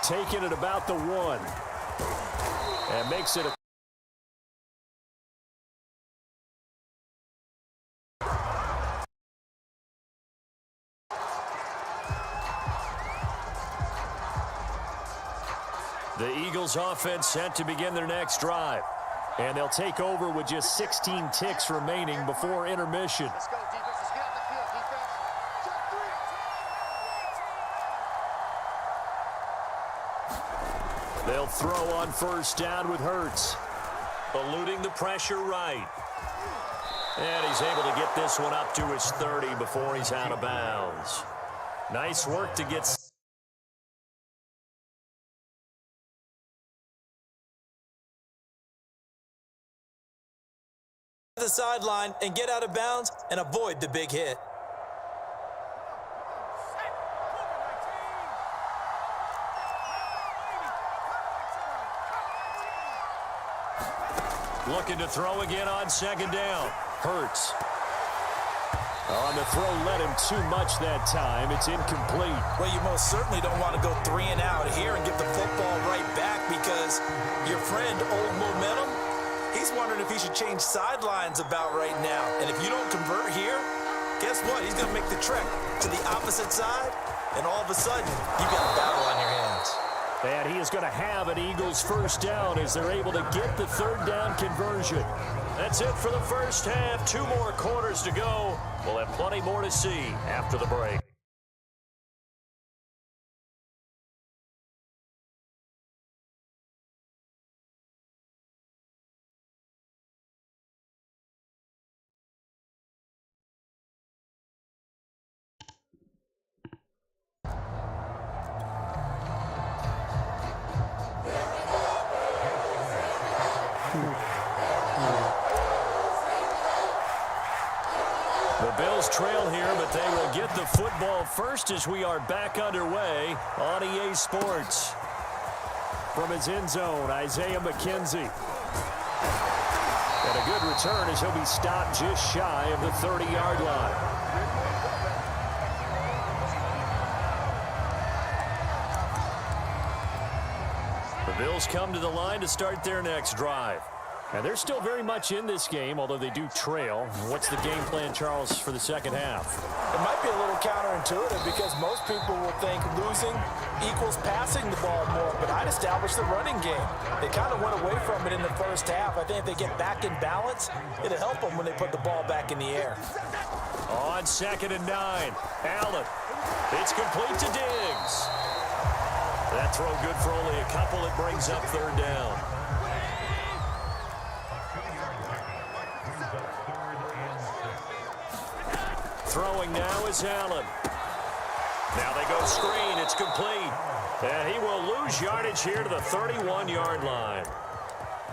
taken at about the 1. And makes it a The Eagles offense set to begin their next drive. And they'll take over with just 16 ticks remaining before intermission. Let's go, defense. Let's get out the field, defense. They'll throw on first down with Hurts. Eluding the pressure right. And he's able to get this one up to his 30 before he's out of bounds. Nice work to get the sideline and get out of bounds and avoid the big hit. Looking to throw again on second down. Hurts. On the throw, led him too much that time. It's incomplete. Well, you most certainly don't want to go 3 and out here and give the football right back because your friend, Old Momentum, he's wondering if he should change sidelines about right now. And if you don't convert here, guess what? He's going to make the trek to the opposite side, and all of a sudden, you've got a battle on your hands. And he is going to have an Eagles first down as they're able to get the third down conversion. That's it for the first half. 2 more quarters to go. We'll have plenty more to see after the break. The Bills trail here, but they will get the football first as we are back underway on EA Sports. From his end zone, Isaiah McKenzie. And a good return as he'll be stopped just shy of the 30-yard line. The Bills come to the line to start their next drive. And they're still very much in this game, although they do trail. What's the game plan, Charles, for the second half? It might be a little counterintuitive because most people will think losing equals passing the ball more, but I'd establish the running game. They kind of went away from it in the first half. I think if they get back in balance, it'll help them when they put the ball back in the air. On 2nd and 9, Allen. It's complete to Diggs. That throw good for only a couple. It brings up third down. Throwing now is Allen. Now they go screen. It's complete. And he will lose yardage here to the 31-yard line.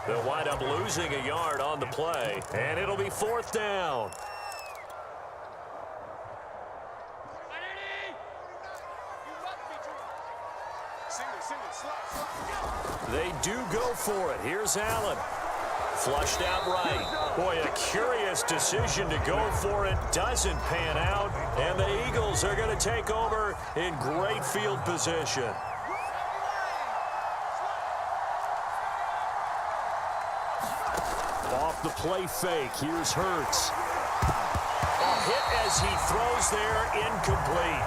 They'll wind up losing a yard on the play, and it'll be 4th down. They do go for it. Here's Allen. Flushed out right. Boy, a curious decision to go for it. Doesn't pan out. And the Eagles are going to take over in great field position. Off the play fake. Here's Hurts. A hit as he throws there, incomplete.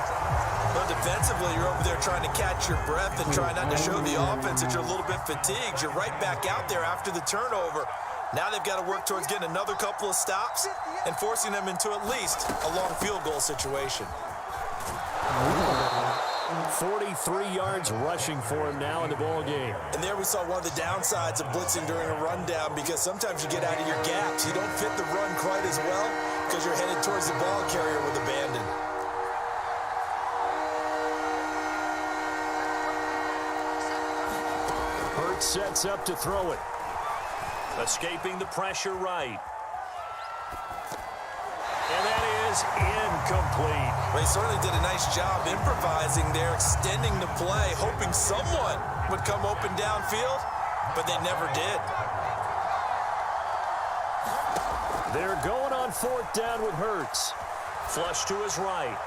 Well, defensively, you're over there trying to catch your breath and try not to show the offense that you're a little bit fatigued. You're right back out there after the turnover. Now they've got to work towards getting another couple of stops and forcing them into at least a long field goal situation. 43 yards rushing for him now in the ball game. And there we saw one of the downsides of blitzing during a rundown because sometimes you get out of your gaps. You don't fit the run quite as well because you're headed towards the ball carrier with abandon. Hurts sets up to throw it. Escaping the pressure right. And that is incomplete. They certainly did a nice job improvising there, extending the play, hoping someone would come open downfield, but they never did. They're going on 4th down with Hurts. Flush to his right.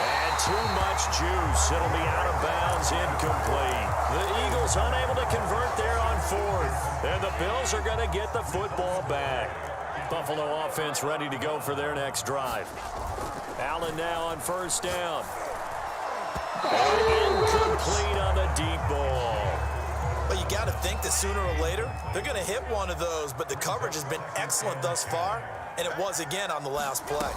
And too much juice. It'll be out of bounds, incomplete. The Eagles unable to convert there on fourth. And the Bills are going to get the football back. Buffalo offense ready to go for their next drive. Allen now on first down. And incomplete on the deep ball. Well, you got to think that sooner or later, they're going to hit one of those, but the coverage has been excellent thus far, and it was again on the last play.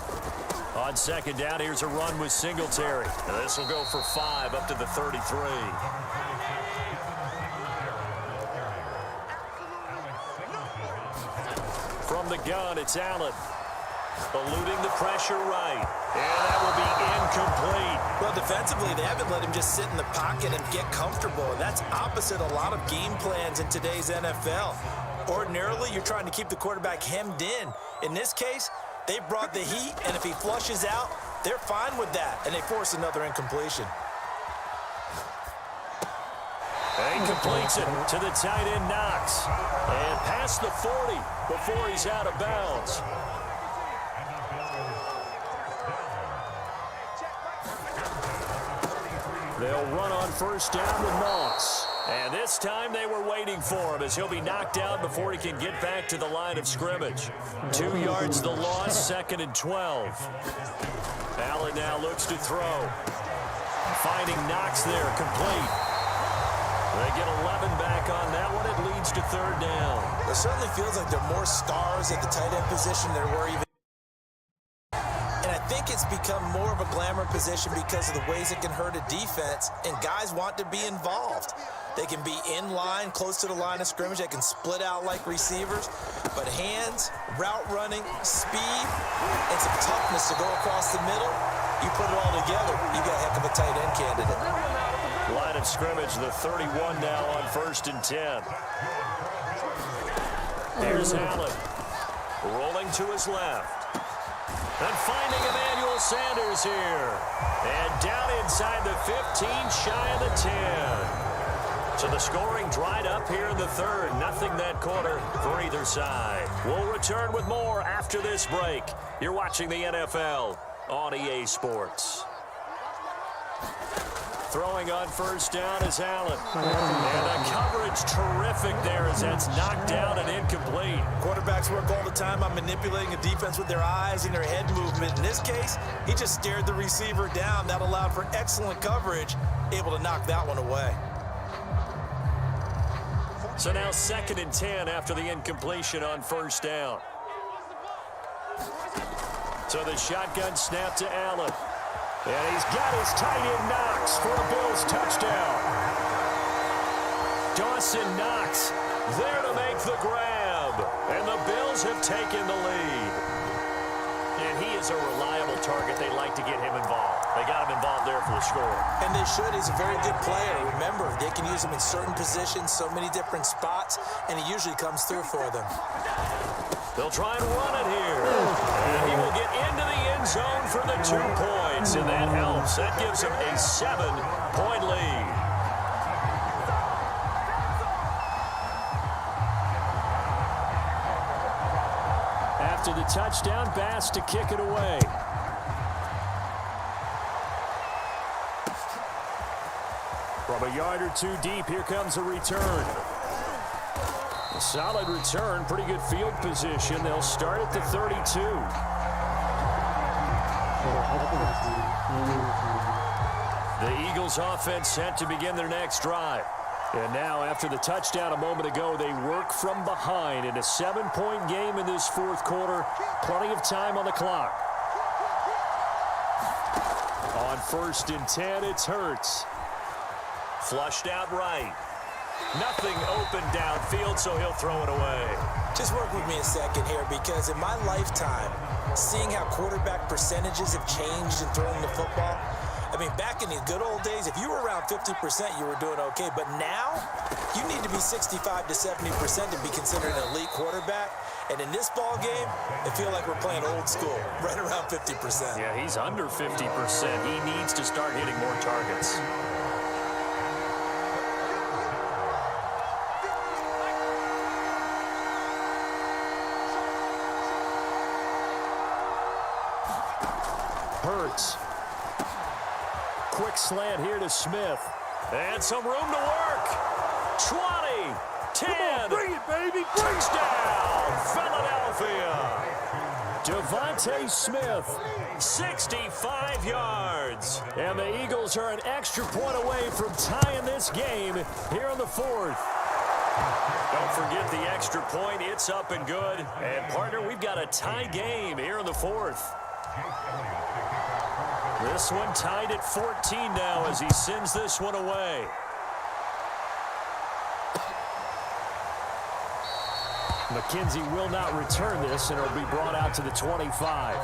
On second down, here's a run with Singletary. This will go for 5 up to the 33. From the gun, it's Allen. Eluding the pressure right. And that will be incomplete. Well, defensively, they haven't let him just sit in the pocket and get comfortable. And that's opposite a lot of game plans in today's NFL. Ordinarily, you're trying to keep the quarterback hemmed in. In this case, they brought the heat, and if he flushes out, they're fine with that, and they force another incompletion. And he completes it to the tight end, Knox. And past the 40 before he's out of bounds. They'll run on first down with Moss. And this time they were waiting for him as he'll be knocked out before he can get back to the line of scrimmage. 2 yards the loss, 2nd and 12. Allen now looks to throw. Finding Knox there, complete. They get 11 back on that one. It leads to 3rd down. It certainly feels like there are more stars at the tight end position than there were even. And I think it's become more of a glamour position because of the ways it can hurt a defense, and guys want to be involved. They can be in line, close to the line of scrimmage. They can split out like receivers. But hands, route running, speed, and some toughness to go across the middle, you put it all together, you got a heck of a tight end candidate. Line of scrimmage, the 31 now on 1st and 10. Here's Allen. Rolling to his left. And finding Emmanuel Sanders here. And down inside the 15, shy of the 10. So the scoring dried up here in the 3rd. Nothing that quarter for either side. We'll return with more after this break. You're watching the NFL on EA Sports. Throwing on first down is Allen. And the coverage terrific there as that's knocked down and incomplete. Quarterbacks work all the time on manipulating a defense with their eyes and their head movement. In this case, he just stared the receiver down. That allowed for excellent coverage, able to knock that one away. So now 2nd and 10 after the incompletion on first down. So the shotgun snap to Allen. And he's got his tight end Knox for a Bills touchdown. Dawson Knox there to make the grab. And the Bills have taken the lead. And he is a reliable target. They like to get him involved. They got him involved there for the score. And they should. He's a very good player. Remember, they can use him in certain positions, so many different spots, and he usually comes through for them. They'll try and run it here. And he will get into the end zone for the 2 points, and that helps. That gives him a 7-point lead. After the touchdown, Bass to kick it away. From a yard or 2 deep, here comes a return. A solid return, pretty good field position. They'll start at the 32. The Eagles offense set to begin their next drive. And now, after the touchdown a moment ago, they work from behind in a 7-point game in this 4th quarter. Plenty of time on the clock. On 1st and 10, it's Hurts. Flushed out right. Nothing open downfield, so he'll throw it away. Just work with me a second here, because in my lifetime, seeing how quarterback percentages have changed in throwing the football, I mean, back in the good old days, if you were around 50%, you were doing okay. But now, you need to be 65 to 70% to be considered an elite quarterback. And in this ball game, I feel like we're playing old school, right around 50%. Yeah, he's under 50%. He needs to start hitting more targets. Hurts. quick slant here to Smith. And some room to work. 20, 10. Come on, bring it, baby. Touchdown, Philadelphia. Devontae Smith, 65 yards. And the Eagles are an extra point away from tying this game here in the fourth. Don't forget the extra point. It's up and good. And, partner, we've got a tie game here in the fourth. This one tied at 14 now as he sends this one away. McKenzie will not return this, and it'll be brought out to the 25.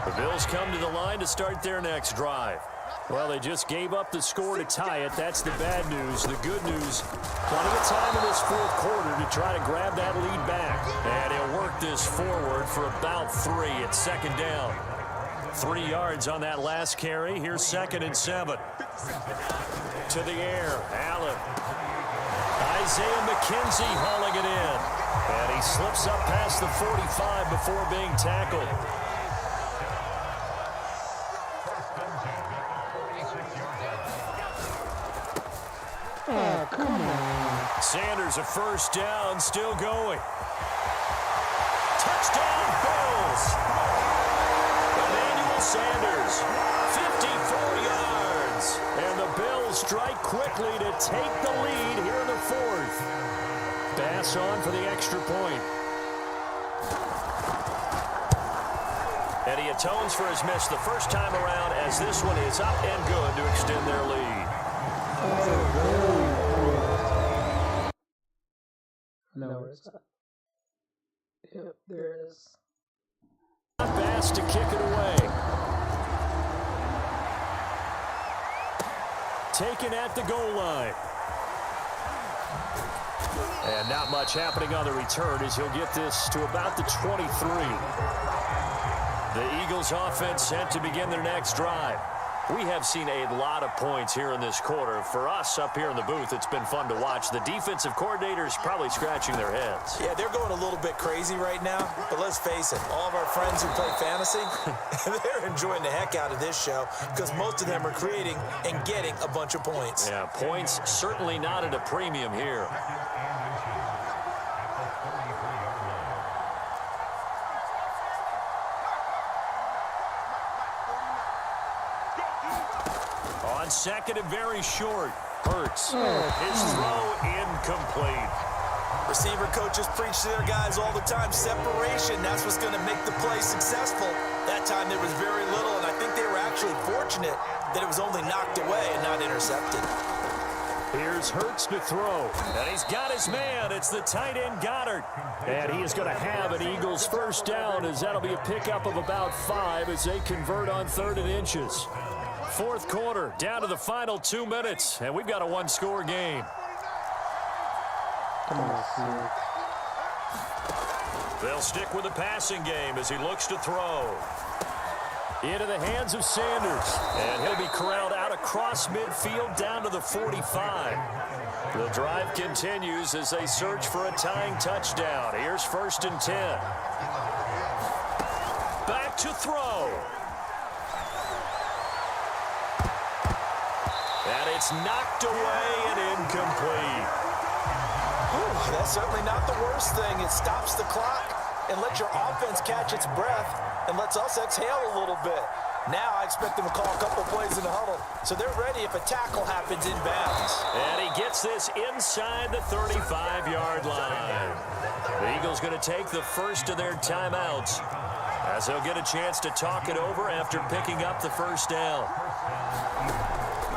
The Bills come to the line to start their next drive. Well, they just gave up the score to tie it. That's the bad news. The good news, plenty of time in this fourth quarter to try to grab that lead back. And he'll work this forward for about 3. It's second down. 3 yards on that last carry. Here's 2nd and 7. To the air, Allen. Isaiah McKenzie hauling it in. And he slips up past the 45 before being tackled. Oh, come on. Sanders a first down, still going. Touchdown, Bills. Emmanuel Sanders, 54 yards. And the Bills strike quickly to take the lead here in the fourth. Pass on for the extra point. And he atones for his miss the first time around as this one is up and good to extend their lead. No, it's not. Yep, there it is. Bass to kick it away. Taken at the goal line. And not much happening on the return as he'll get this to about the 23. The Eagles offense set to begin their next drive. We have seen a lot of points here in this quarter. For us up here in the booth, it's been fun to watch. The defensive coordinators probably scratching their heads. Yeah, they're going a little bit crazy right now. But let's face it, all of our friends who play fantasy, they're enjoying the heck out of this show because most of them are creating and getting a bunch of points. Yeah, points certainly not at a premium here. On second and very short. Hurts. His throw incomplete. Receiver coaches preach to their guys all the time. Separation, that's what's going to make the play successful. That time there was very little, and I think they were actually fortunate that it was only knocked away and not intercepted. Here's Hurts to throw. And he's got his man. It's the tight end Goddard. And he is going to have an Eagles first down as that'll be a pickup of about 5 as they convert on 3rd and inches. Fourth quarter, down to the final 2 minutes, and we've got a one-score game. Come on, Smith. They'll stick with the passing game as he looks to throw. Into the hands of Sanders, and he'll be corralled out across midfield down to the 45. The drive continues as they search for a tying touchdown. Here's 1st and 10. Back to throw. And it's knocked away and incomplete. Ooh, that's certainly not the worst thing. It stops the clock and lets your offense catch its breath and lets us exhale a little bit. Now I expect them to call a couple plays in the huddle, so they're ready if a tackle happens inbounds. And he gets this inside the 35-yard line. The Eagles going to take the first of their timeouts as they'll get a chance to talk it over after picking up the first down.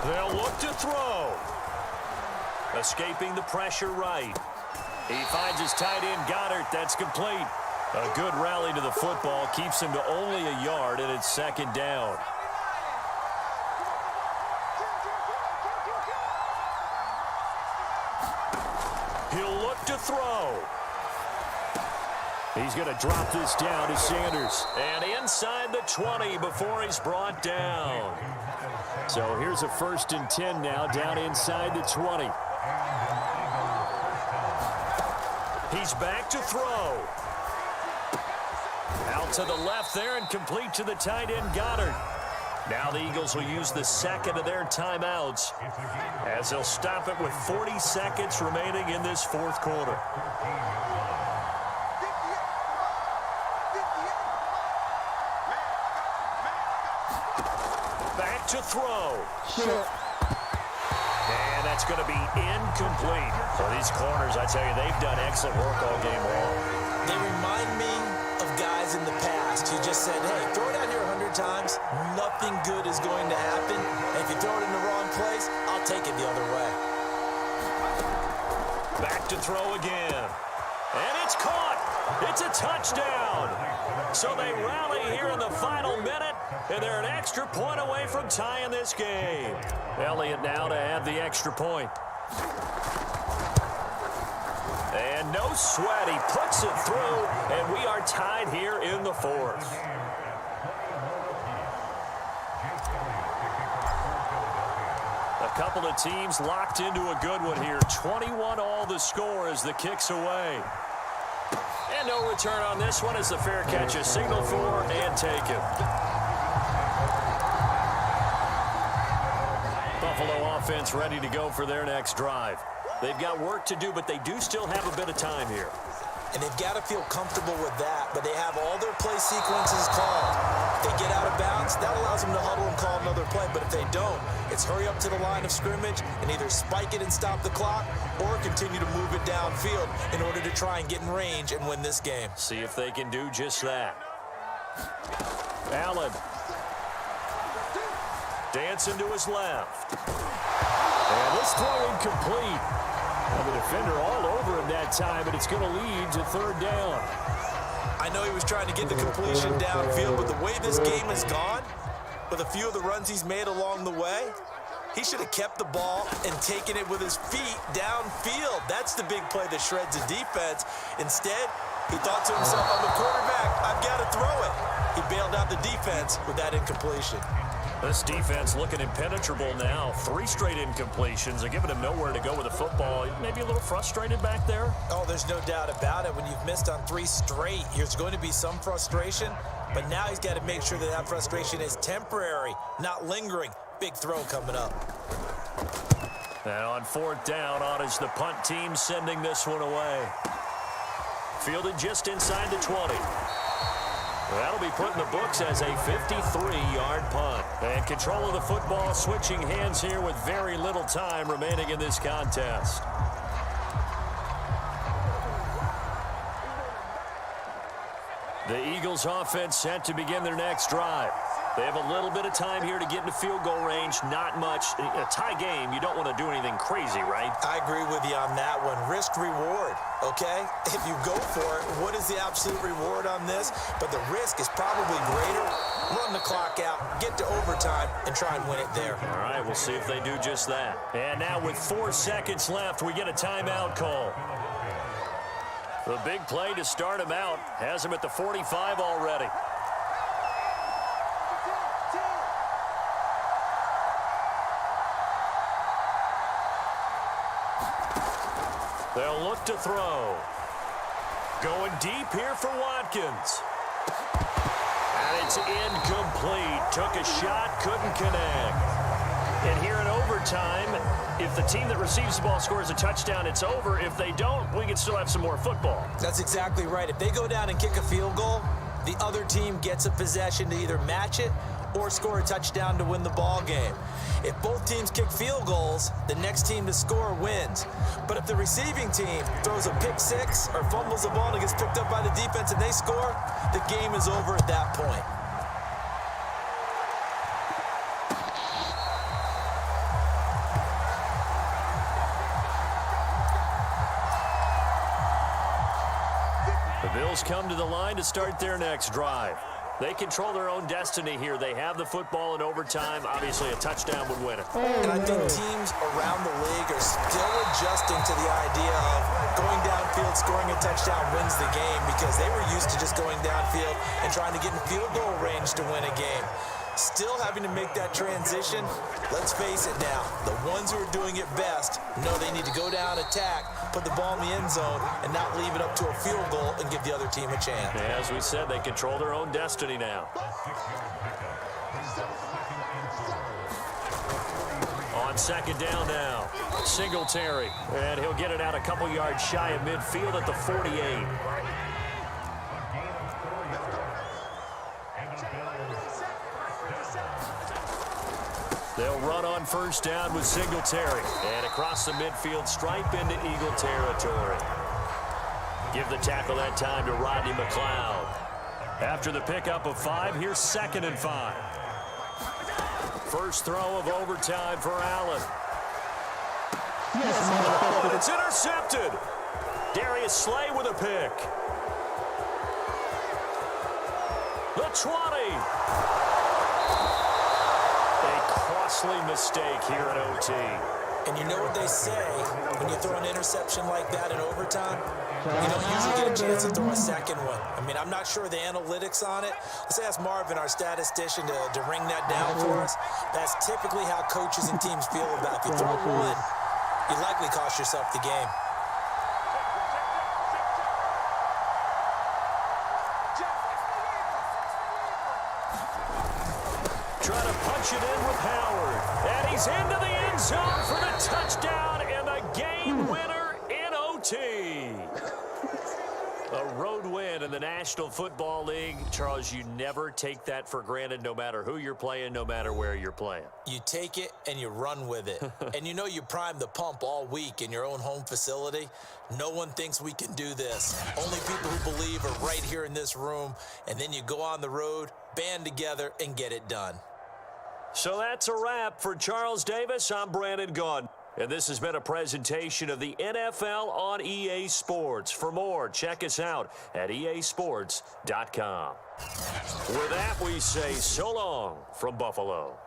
They'll look to throw. Escaping the pressure right. He finds his tight end Goddard. That's complete. A good rally to the football keeps him to only a yard, and it's 2nd down. He'll look to throw. He's going to drop this down to Sanders. And inside the 20 before he's brought down. So here's a 1st and 10 now down inside the 20. He's back to throw. Out to the left there and complete to the tight end Goddard. Now the Eagles will use the second of their timeouts as they'll stop it with 40 seconds remaining in this fourth quarter. Back to throw. And that's going to be incomplete. So these corners, I tell you, they've done excellent work all game long. They remind me of guys in the past who just said, hey, throw it out here 100 times. Nothing good is going to happen. And if you throw it in the wrong place, I'll take it the other way. Back to throw again. And it's caught. It's a touchdown. So they rally here in the final minute, and they're an extra point away from tying this game. Elliott now to add the extra point. And no sweat. He puts it through, and we are tied here in the fourth. A couple of teams locked into a good one here. 21 all the score as the kick's away. And no return on this one as the fair catch is signaled for and taken. Buffalo offense ready to go for their next drive. They've got work to do, but they do still have a bit of time here. And they've got to feel comfortable with that, but they have all their play sequences called. If they get out of bounds, that allows them to huddle and call another play, but if they don't, it's hurry up to the line of scrimmage and either spike it and stop the clock or continue to move it downfield in order to try and get in range and win this game. See if they can do just that. Allen. Dancing to his left. And this throw incomplete. And the defender all over him that time, and it's going to lead to third down. I know he was trying to get the completion downfield, but the way this game has gone, with a few of the runs he's made along the way, he should have kept the ball and taken it with his feet downfield. That's the big play that shreds a defense. Instead, he thought to himself, I'm the quarterback, I've got to throw it. He bailed out the defense with that incompletion. This defense looking impenetrable now. 3 straight incompletions. They're giving him nowhere to go with the football. Maybe a little frustrated back there. Oh, there's no doubt about it. When you've missed on 3 straight, there's going to be some frustration. But now he's got to make sure that that frustration is temporary, not lingering. Big throw coming up. Now on fourth down, on is the punt team sending this one away. Fielded just inside the 20. That'll be put in the books as a 53-yard punt. And control of the football switching hands here with very little time remaining in this contest. The Eagles offense set to begin their next drive. They have a little bit of time here to get into field goal range. Not much. A tie game, you don't want to do anything crazy, right? I agree with you on that one. Risk-reward, okay? If you go for it, what is the absolute reward on this? But the risk is probably greater. Run the clock out, get to overtime, and try and win it there. All right, we'll see if they do just that. And now with 4 seconds left, we get a timeout call. The big play to start him out has him at the 45 already. They'll look to throw. Going deep here for Watkins. And it's incomplete. Took a shot, couldn't connect. And here in overtime, if the team that receives the ball scores a touchdown, it's over. If they don't, we can still have some more football. That's exactly right. If they go down and kick a field goal, the other team gets a possession to either match it or score a touchdown to win the ball game. If both teams kick field goals, the next team to score wins. But if the receiving team throws a pick six or fumbles the ball and it gets picked up by the defense and they score, the game is over at that point. The Bills come to the line to start their next drive. They control their own destiny here. They have the football in overtime. Obviously, a touchdown would win it. And I think teams around the league are still adjusting to the idea of going downfield, scoring a touchdown wins the game, because they were used to just going downfield and trying to get in field goal range to win a game. Still having to make that transition. Let's face it now, the ones who are doing it best know they need to go down, attack, put the ball in the end zone, and not leave it up to a field goal and give the other team a chance. As we said, they control their own destiny now. On second down now, Singletary, and he'll get it out a couple yards shy of midfield at the 48. They'll run on first down with Singletary, and across the midfield stripe into Eagle territory. Give the tackle that time to Rodney McLeod. After the pickup of 5, here's 2nd and 5. First throw of overtime for Allen. Oh, and it's intercepted. Darius Slay with a pick. The 20. A costly mistake here at OT. And you know what they say, when you throw an interception like that in overtime, you don't usually get a chance to throw a second one. I mean, I'm not sure the analytics on it. Let's ask Marvin, our statistician, to ring that down for us. That's typically how coaches and teams feel about it. If you throw one, you likely cost yourself the game. Trying to punch it in with Howard. And he's into the end zone for the touchdown and the game winner in OT. A road win in the National Football League. Charles, you never take that for granted, no matter who you're playing, no matter where you're playing. You take it and you run with it. And you know you primed the pump all week in your own home facility. No one thinks we can do this. Only people who believe are right here in this room. And then you go on the road, band together, and get it done. So that's a wrap for Charles Davis. I'm Brandon Gaudin. And this has been a presentation of the NFL on EA Sports. For more, check us out at easports.com. With that, we say so long from Buffalo.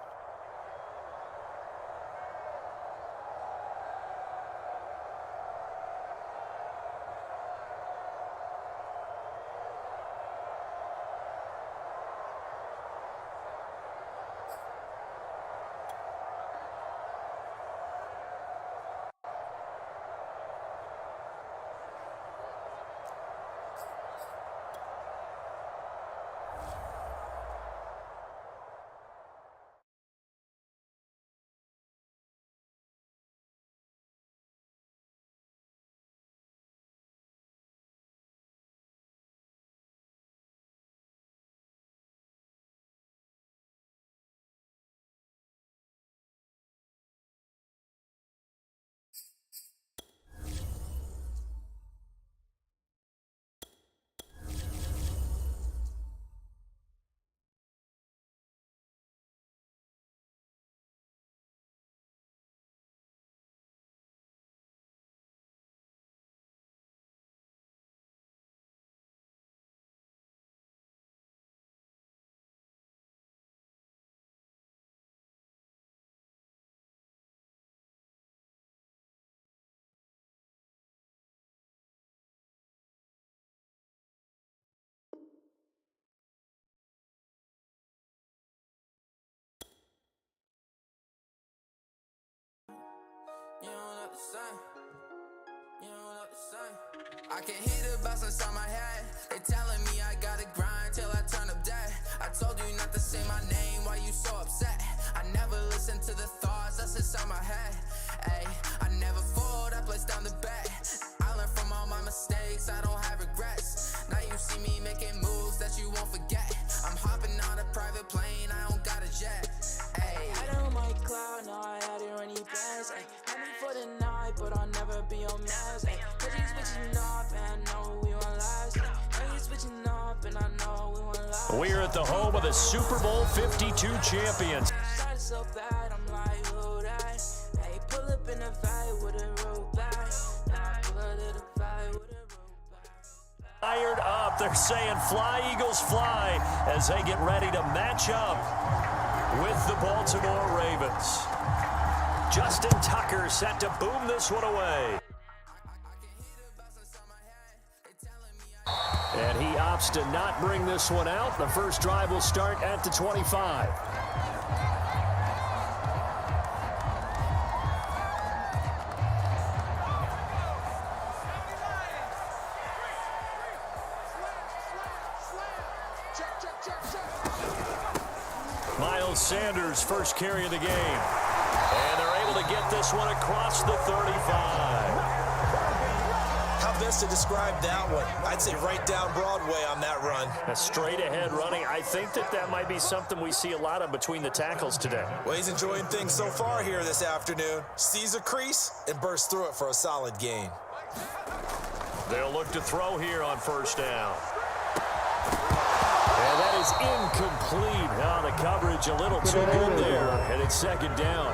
I can hear the bells inside my head. They telling me I gotta grind till I turn up dead. I told you not to say my name, why you so upset? I never listen to the thoughts that's inside my head. Ay, I never fold, I place down the bet. I learned from all my mistakes, I don't have regrets. Now you see me making moves that you won't forget. I'm hopping on a private plane, I don't got a jet. Ay. I don't my cloud, no, I had it running plans. Had me for the night, but I'll never be on mass. Cause you switching off, and I know we won't last. Now you switching off, and I know we won't last. We're at the home of the Super Bowl 52 champions. Started so bad, I'm like, who that? Hey, pull up in a fight with a rope back. Now I pull a little fight with a rope back. Fired up. They're saying fly, Eagles, fly, as they get ready to match up with the Baltimore Ravens. Justin Tucker set to boom this one away. And he opts to not bring this one out. The first drive will start at the 25. Miles Sanders, first carry of the game. And they're able to get this one across the 35. How best to describe that one? I'd say right down Broadway on that run. A straight-ahead running. I think that might be something we see a lot of between the tackles today. Well, he's enjoying things so far here this afternoon. Sees a crease and bursts through it for a solid gain. They'll look to throw here on first down. And that is incomplete. Oh, the coverage a little too good there. And it's second down.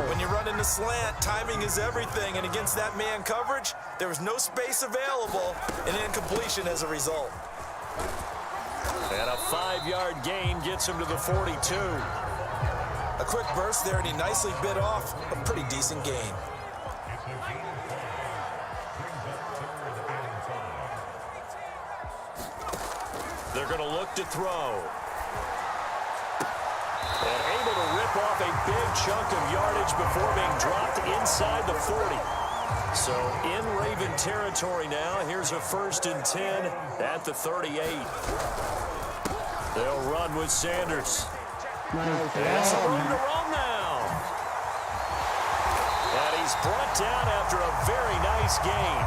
When you run in the slant, timing is everything. And against that man coverage, there was no space available. And incompletion as a result. And a 5-yard gain gets him to the 42. A quick burst there, and he nicely bit off a pretty decent gain. They're going to look to throw. And able to rip off a big chunk of yardage before being dropped inside the 40. So in Raven territory now. Here's a 1st and 10 at the 38. They'll run with Sanders. And some room to roam now. And he's brought down after a very nice gain.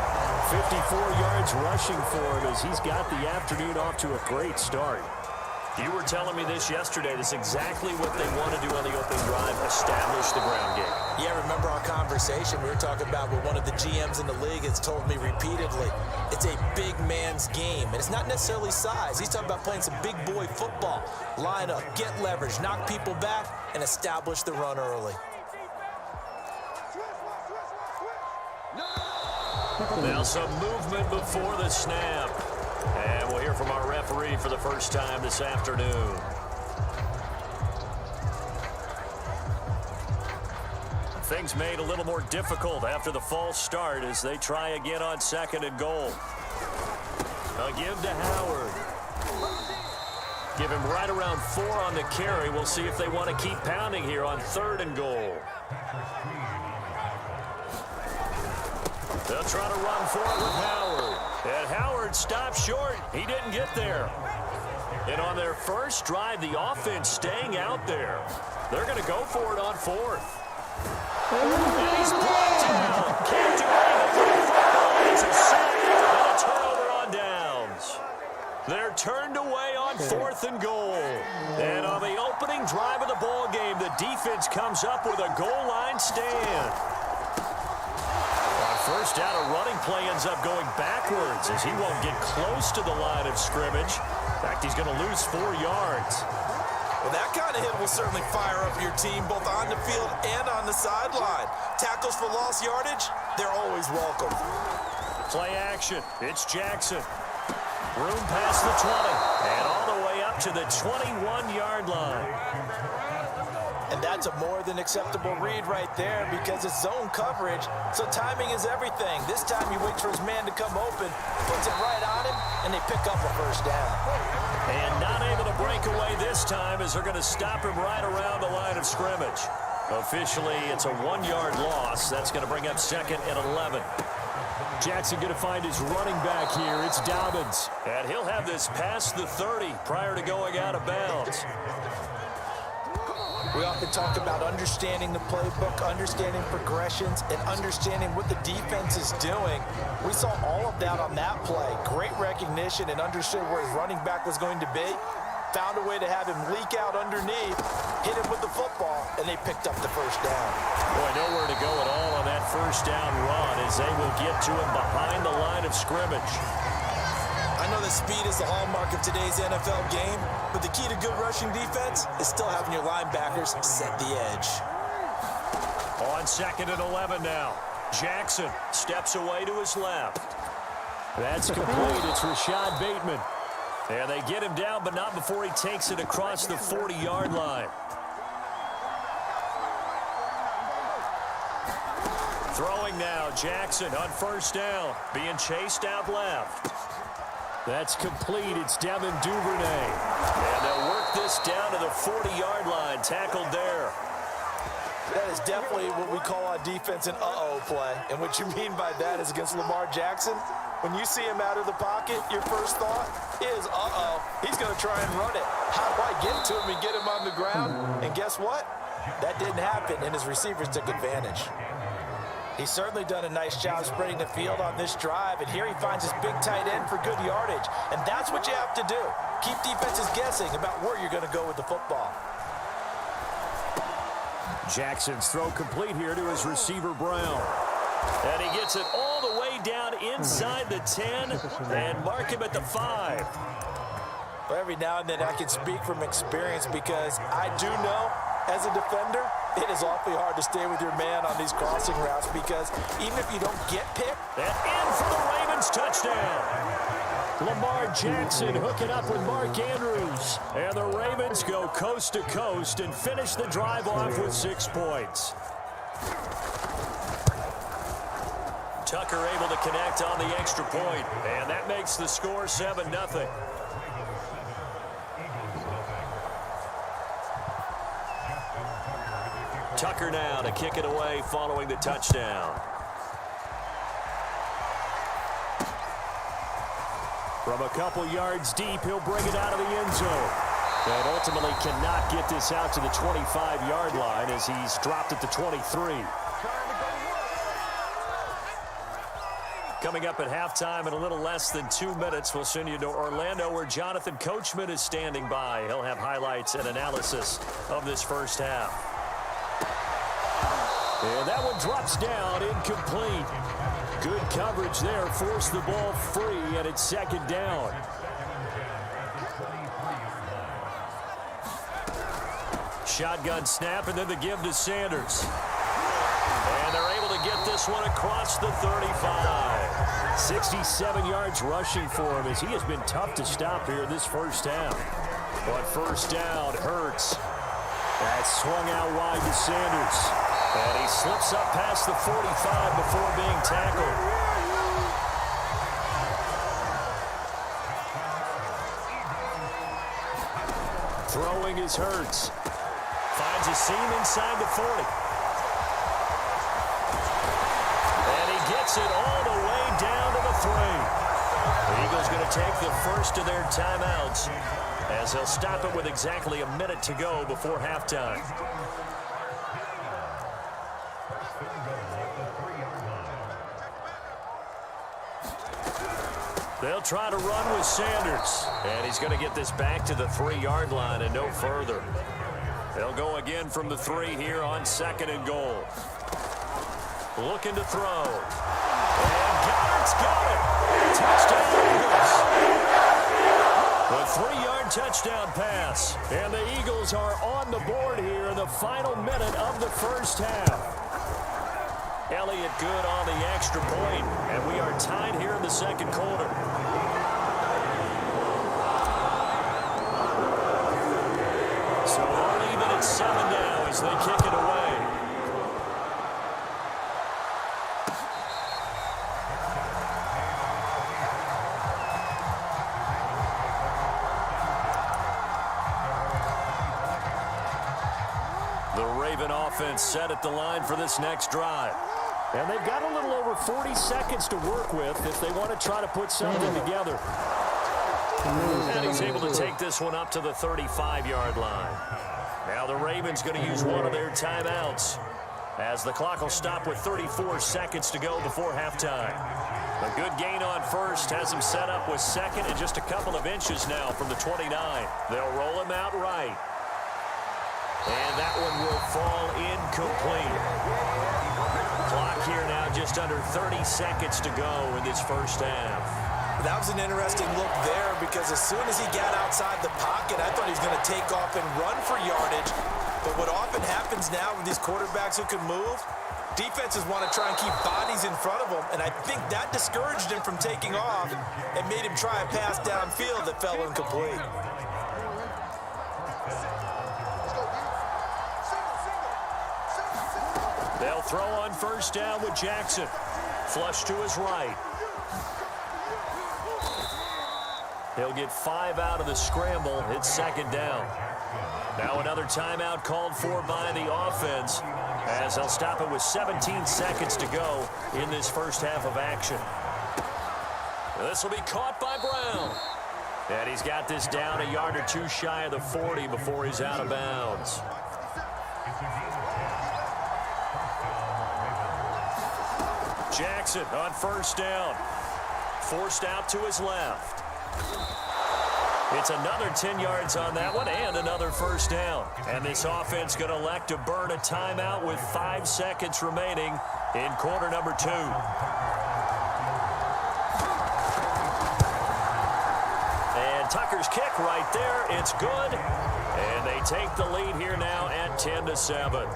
54 yards rushing for him as he's got the afternoon off to a great start. You were telling me this yesterday. This is exactly what they want to do on the opening drive, establish the ground game. Yeah, remember our conversation? We were talking about what one of the GMs in the league has told me repeatedly. It's a big man's game, and it's not necessarily size. He's talking about playing some big boy football. Line up, get leverage, knock people back, and establish the run early. Now some movement before the snap. And we'll hear from our referee for the first time this afternoon. Things made a little more difficult after the false start as they try again on 2nd and goal. A give to Howard. Give him right around 4 on the carry. We'll see if they want to keep pounding here on 3rd and goal. They'll try to run for it with Howard. And Howard stopped short. He didn't get there. And on their first drive, the offense staying out there. They're going to go for it on 4th. And he's brought down. Can't do anything with the football. It's a sack and a turnover on downs. They're turned away on 4th and goal. And on the opening drive of the ball game, the defense comes up with a goal line stand. First down, a running play ends up going backwards as he won't get close to the line of scrimmage. In fact, he's going to lose 4 yards. Well, that kind of hit will certainly fire up your team both on the field and on the sideline. Tackles for lost yardage, they're always welcome. Play action. It's Jackson. Room past the 20 and all the way up to the 21-yard line. And that's a more than acceptable read right there because it's zone coverage, so timing is everything. This time he waits for his man to come open, puts it right on him, and they pick up a first down. And not able to break away this time as they're going to stop him right around the line of scrimmage. Officially, it's a 1-yard loss. That's going to bring up 2nd and 11. Jackson going to find his running back here. It's Dobbins. And he'll have this past the 30 prior to going out of bounds. We often talk about understanding the playbook, understanding progressions, and understanding what the defense is doing. We saw all of that on that play. Great recognition and understood where his running back was going to be. Found a way to have him leak out underneath, hit him with the football, and they picked up the first down. Boy, nowhere to go at all on that first down run as they will get to him behind the line of scrimmage. I know that speed is the hallmark of today's NFL game, but the key to good rushing defense is still having your linebackers set the edge. On 2nd and 11 now. Jackson steps away to his left. That's complete. It's Rashad Bateman. And they get him down, but not before he takes it across the 40-yard line. Throwing now, Jackson on first down, being chased out left. That's complete. It's Devin Duvernay. And they'll work this down to the 40-yard line, tackled there. That is definitely what we call on defense an uh-oh play. And what you mean by that is against Lamar Jackson, when you see him out of the pocket, your first thought is, uh-oh, he's going to try and run it. How do I get to him and get him on the ground? And guess what? That didn't happen, and his receivers took advantage. He's certainly done a nice job spreading the field on this drive, and here he finds his big tight end for good yardage. And that's what you have to do. Keep defenses guessing about where you're going to go with the football. Jackson's throw complete here to his receiver, Brown. And he gets it all the way down inside the 10 and mark him at the 5. Well, every now and then I can speak from experience because I do know, as a defender, it is awfully hard to stay with your man on these crossing routes because even if you don't get picked. And in for the Ravens touchdown. Lamar Jackson hooking up with Mark Andrews. And the Ravens go coast to coast and finish the drive off with 6 points. Tucker able to connect on the extra point, and that makes the score 7-0. Tucker now to kick it away following the touchdown. From a couple yards deep, he'll bring it out of the end zone. And ultimately cannot get this out to the 25-yard line as he's dropped at the 23. Coming up at halftime in a little less than 2 minutes, we'll send you to Orlando where Jonathan Coachman is standing by. He'll have highlights and analysis of this first half. And that one drops down, incomplete. Good coverage there, forced the ball free, and it's second down. Shotgun snap, and then the give to Sanders. And they're able to get this one across the 35. 67 yards rushing for him as he has been tough to stop here in this first half. But first down, Hurts. That swung out wide to Sanders. And he slips up past the 45 before being tackled. Throwing is Hurts. Finds a seam inside the 40. And he gets it all the way down to the 3. The Eagles going to take the first of their timeouts as they'll stop it with exactly a minute to go before halftime. They'll try to run with Sanders. And he's going to get this back to the 3-yard line and no further. They'll go again from the 3 here on 2nd and goal. Looking to throw. And Goddard's got it. Touchdown Eagles. The 3-yard touchdown pass. And the Eagles are on the board here in the final minute of the first half. Elliott good on the extra point, and we are tied here in the second quarter. So we're even at 7 now as they kick it away. The Raven offense set at the line for this next drive. And they've got a little over 40 seconds to work with if they want to try to put something together. And he's able to take this one up to the 35-yard line. Now the Ravens going to use one of their timeouts as the clock will stop with 34 seconds to go before halftime. A good gain on first has him set up with second and just a couple of inches now from the 29. They'll roll him out right. And that one will fall incomplete. Clock here now just under 30 seconds to go in this first half. That was an interesting look there because as soon as he got outside the pocket, I thought he was going to take off and run for yardage. But what often happens now with these quarterbacks who can move, defenses want to try and keep bodies in front of them, and I think that discouraged him from taking off and made him try a pass downfield that fell incomplete. They'll throw on first down with Jackson. Flush to his right. He'll get 5 out of the scramble. It's second down. Now another timeout called for by the offense as they'll stop it with 17 seconds to go in this first half of action. This will be caught by Brown. And he's got this down a yard or two shy of the 40 before he's out of bounds. Jackson on first down. Forced out to his left. It's another 10 yards on that one and another first down. And this offense going to elect to burn a timeout with 5 seconds remaining in quarter number 2. And Tucker's kick right there. It's good. And they take the lead here now at 10-7.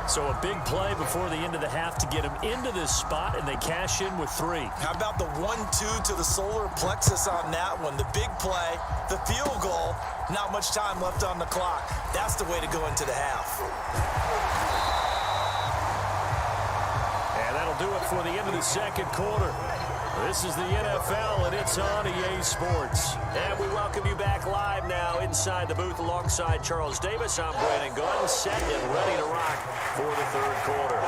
So a big play before the end of the half to get him into this spot, and they cash in with 3. How about the 1-2 to the solar plexus on that one? The big play, the field goal, not much time left on the clock. That's the way to go into the half. And that'll do it for the end of the second quarter. This is the NFL, and it's on EA Sports. And we welcome you back live now inside the booth alongside Charles Davis. I'm Brandon Gunn, set and ready to rock for the third quarter.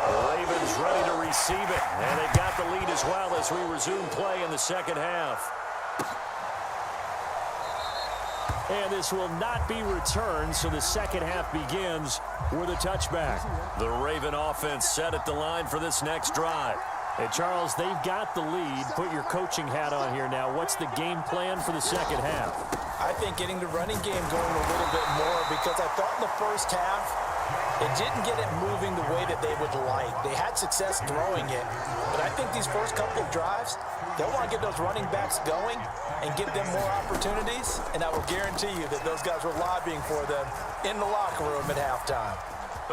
The Ravens ready to receive it, and they got the lead as well as we resume play in the second half. And this will not be returned, so the second half begins with a touchback. The Raven offense set at the line for this next drive. Hey, Charles, they've got the lead. Put your coaching hat on here now. What's the game plan for the second half? I think getting the running game going a little bit more, because I thought in the first half it didn't get it moving the way that they would like. They had success throwing it, but I think these first couple of drives, they'll want to get those running backs going and give them more opportunities, and I will guarantee you that those guys were lobbying for them in the locker room at halftime.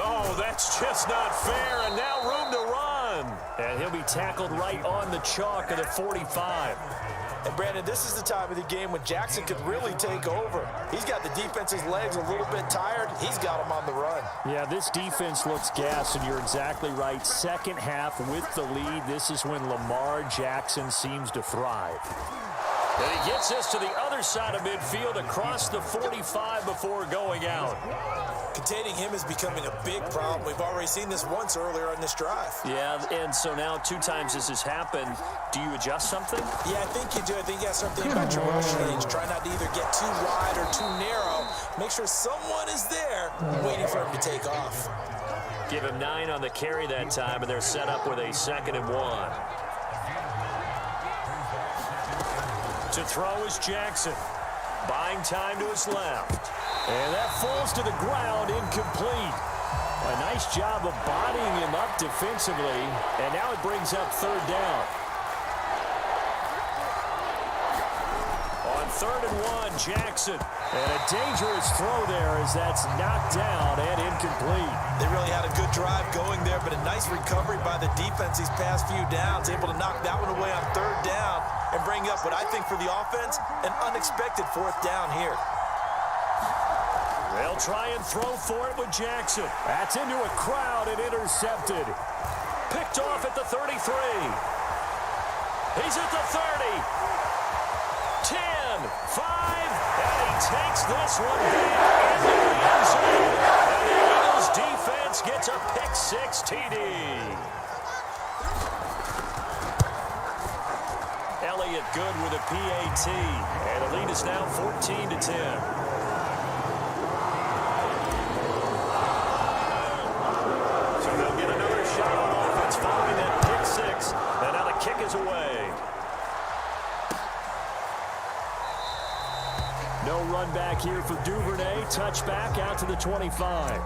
Oh, that's just not fair, and now room to run. And he'll be tackled right on the chalk at the 45. And, Brandon, this is the time of the game when Jackson could really take over. He's got the defense's legs a little bit tired. He's got them on the run. Yeah, this defense looks gassed, and you're exactly right. Second half with the lead, this is when Lamar Jackson seems to thrive. And he gets us to the other side of midfield across the 45 before going out. Containing him is becoming a big problem. We've already seen this once earlier on this drive. Yeah, and so now 2 times this has happened. Do you adjust something? Yeah, I think you do. I think you got something about your rush range. Try not to either get too wide or too narrow. Make sure someone is there waiting for him to take off. Give him 9 on the carry that time, and they're set up with a 2nd and 1. To throw is Jackson. Buying time to his left. And that falls to the ground, incomplete. A nice job of bodying him up defensively, and now it brings up 3rd down. On 3rd and 1, Jackson. And a dangerous throw there as that's knocked down and incomplete. They really had a good drive going there, but a nice recovery by the defense these past few downs. Able to knock that one away on 3rd down and bring up what I think for the offense, an unexpected 4th down here. They'll try and throw for it with Jackson. That's into a crowd and intercepted. Picked off at the 33. He's at the 30. 10, 5, and he takes this one back into the end zone. And the Eagles defense gets a pick-6 TD. Elliott good with a PAT. And the lead is now 14-10. Following that pick-6, and now the kick is away. No run back here for Duvernay. Touchback out to the 25.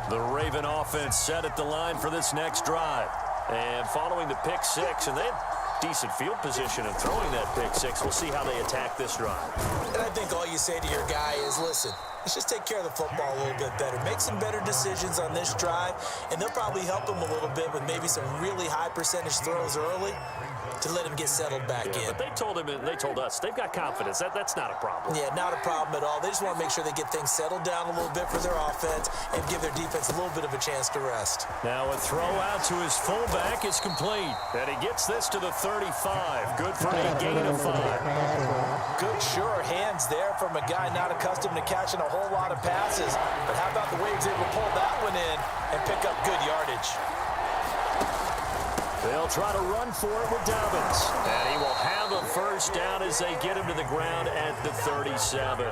The Raven offense set at the line for this next drive. And following the pick-6, and they had decent field position and throwing that pick-6. We'll see how they attack this drive. And I think all you say to your guy is, listen, let's just take care of the football a little bit better. Make some better decisions on this drive, and they'll probably help him a little bit with maybe some really high percentage throws early to let him get settled back in. But they told him, and they told us, they've got confidence. That's not a problem. Yeah, not a problem at all. They just want to make sure they get things settled down a little bit for their offense and give their defense a little bit of a chance to rest. Now a throw out to his fullback is complete. And he gets this to the 35. Good for a gain of 5. Good, sure hands there from a guy not accustomed to catching a whole lot of passes. But how about the way he's able to pull that one in and pick up good yardage? They'll try to run for it with Dobbins. And he will have a first down as they get him to the ground at the 37.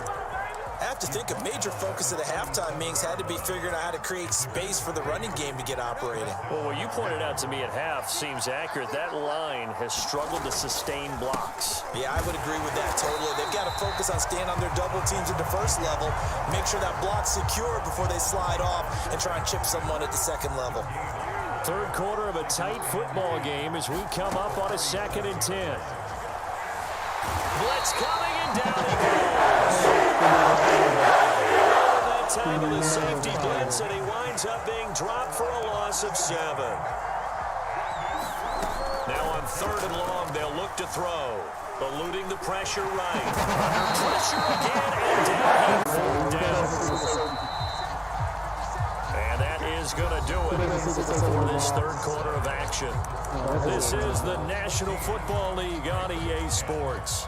I have to think a major focus of the halftime meetings had to be figuring out how to create space for the running game to get operating. Well, what you pointed out to me at half seems accurate. That line has struggled to sustain blocks. Yeah, I would agree with that totally. They've got to focus on staying on their double teams at the first level, make sure that block's secure before they slide off and try and chip someone at the second level. Third quarter of a tight football game as we come up on a 2nd and 10. Blitz coming and down he goes. That time of the safety blitz, and he winds up being dropped for a loss of 7. Now on 3rd and long, they'll look to throw. Eluding the pressure right. Under pressure again, and down. 4th down. And that is going to do it for this third quarter of action. This is the National Football League on EA Sports.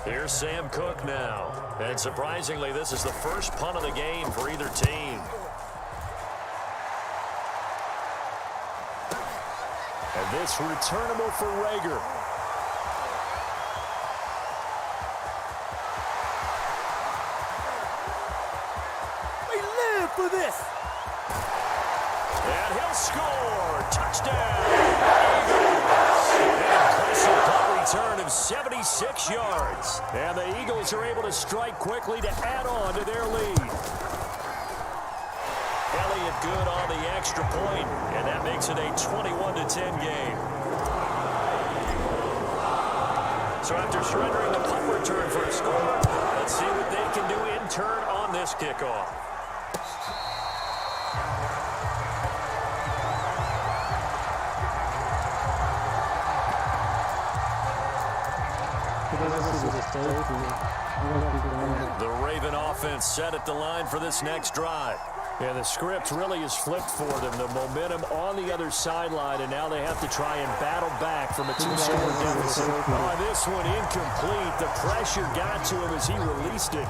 Here's Sam Cook now. And surprisingly, this is the first punt of the game for either team. And this returnable for Rager. We live for this. And he'll score. Touchdown. Eagles. An impressive punt return of 76 yards. And the Eagles are able to strike quickly to add on to their lead. Elliott good on the extra point, and that makes it a 21-10 game. So after surrendering the punt return for a score, let's see what they can do in turn on this kickoff. The Raven offense set at the line for this next drive. And the script really is flipped for them. The momentum on the other sideline, and now they have to try and battle back from a 2-score deficit. This one incomplete. The pressure got to him as he released it.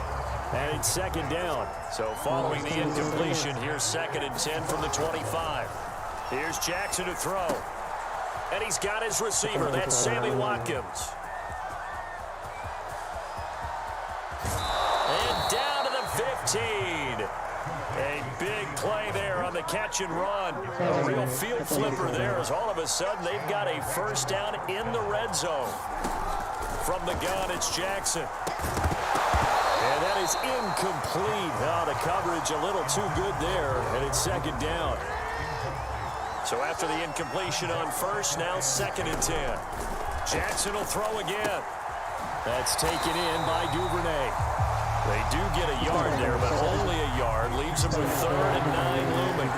And it's 2nd down. So following the incompletion, here's 2nd and 10 from the 25. Here's Jackson to throw. And he's got his receiver. That's Sammy Watkins. And down to the 15. A big play there on the catch and run. A real field flipper there as all of a sudden they've got a first down in the red zone. From the gun, it's Jackson. And that is incomplete. The coverage a little too good there, and it's 2nd down. So after the incompletion on first, now 2nd and 10. Jackson will throw again. That's taken in by Duvernay. They do get a yard there, but only a yard. Leaves them with 3rd and 9 looming.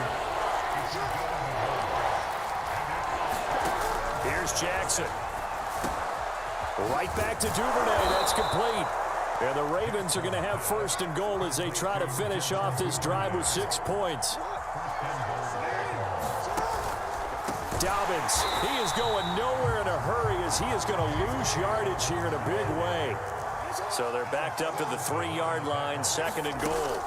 Here's Jackson. Right back to Duvernay. That's complete. And the Ravens are going to have 1st and goal as they try to finish off this drive with 6 points. Dobbins, he is going nowhere in a hurry as he is going to lose yardage here in a big way. So they're backed up to the 3-yard line, 2nd and goal.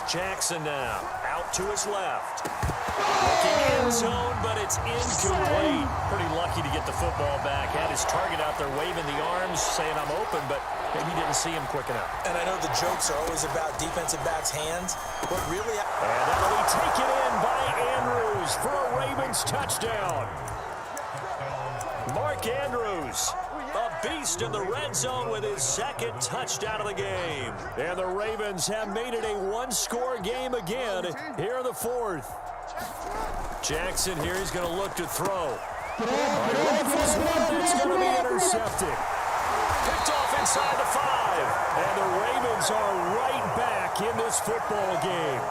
Jackson now, out to his left. Looking end zone, but it's incomplete. Pretty lucky to get the football back. Had his target out there waving the arms, saying I'm open, but maybe didn't see him quick enough. And I know the jokes are always about defensive backs' hands, but really... And that'll be taken in by Andrews for a Ravens touchdown. Mark Andrews, a beast in the red zone with his 2nd touchdown of the game. And the Ravens have made it a 1-score game again here in the 4th. Jackson here, he's going to look to throw. It's going to be intercepted. Picked off inside the 5. And the Ravens are right back in this football game.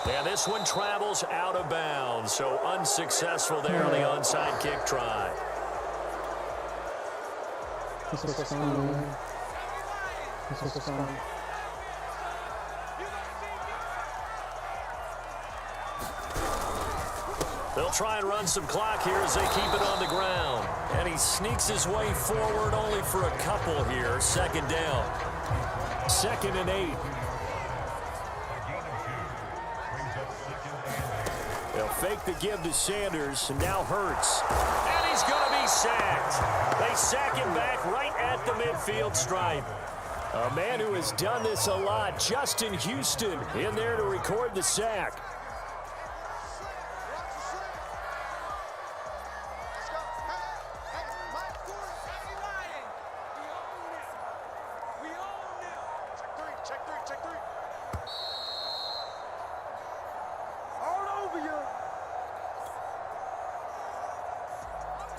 And this one travels out of bounds, so unsuccessful there on the onside kick try. They'll try and run some clock here as they keep it on the ground. And he sneaks his way forward only for a couple here. Second down. 2nd and 8. They'll fake the give to Sanders, and now Hurts. And he's going to be sacked. They sack him back right at the midfield stripe. A man who has done this a lot, Justin Houston, in there to record the sack.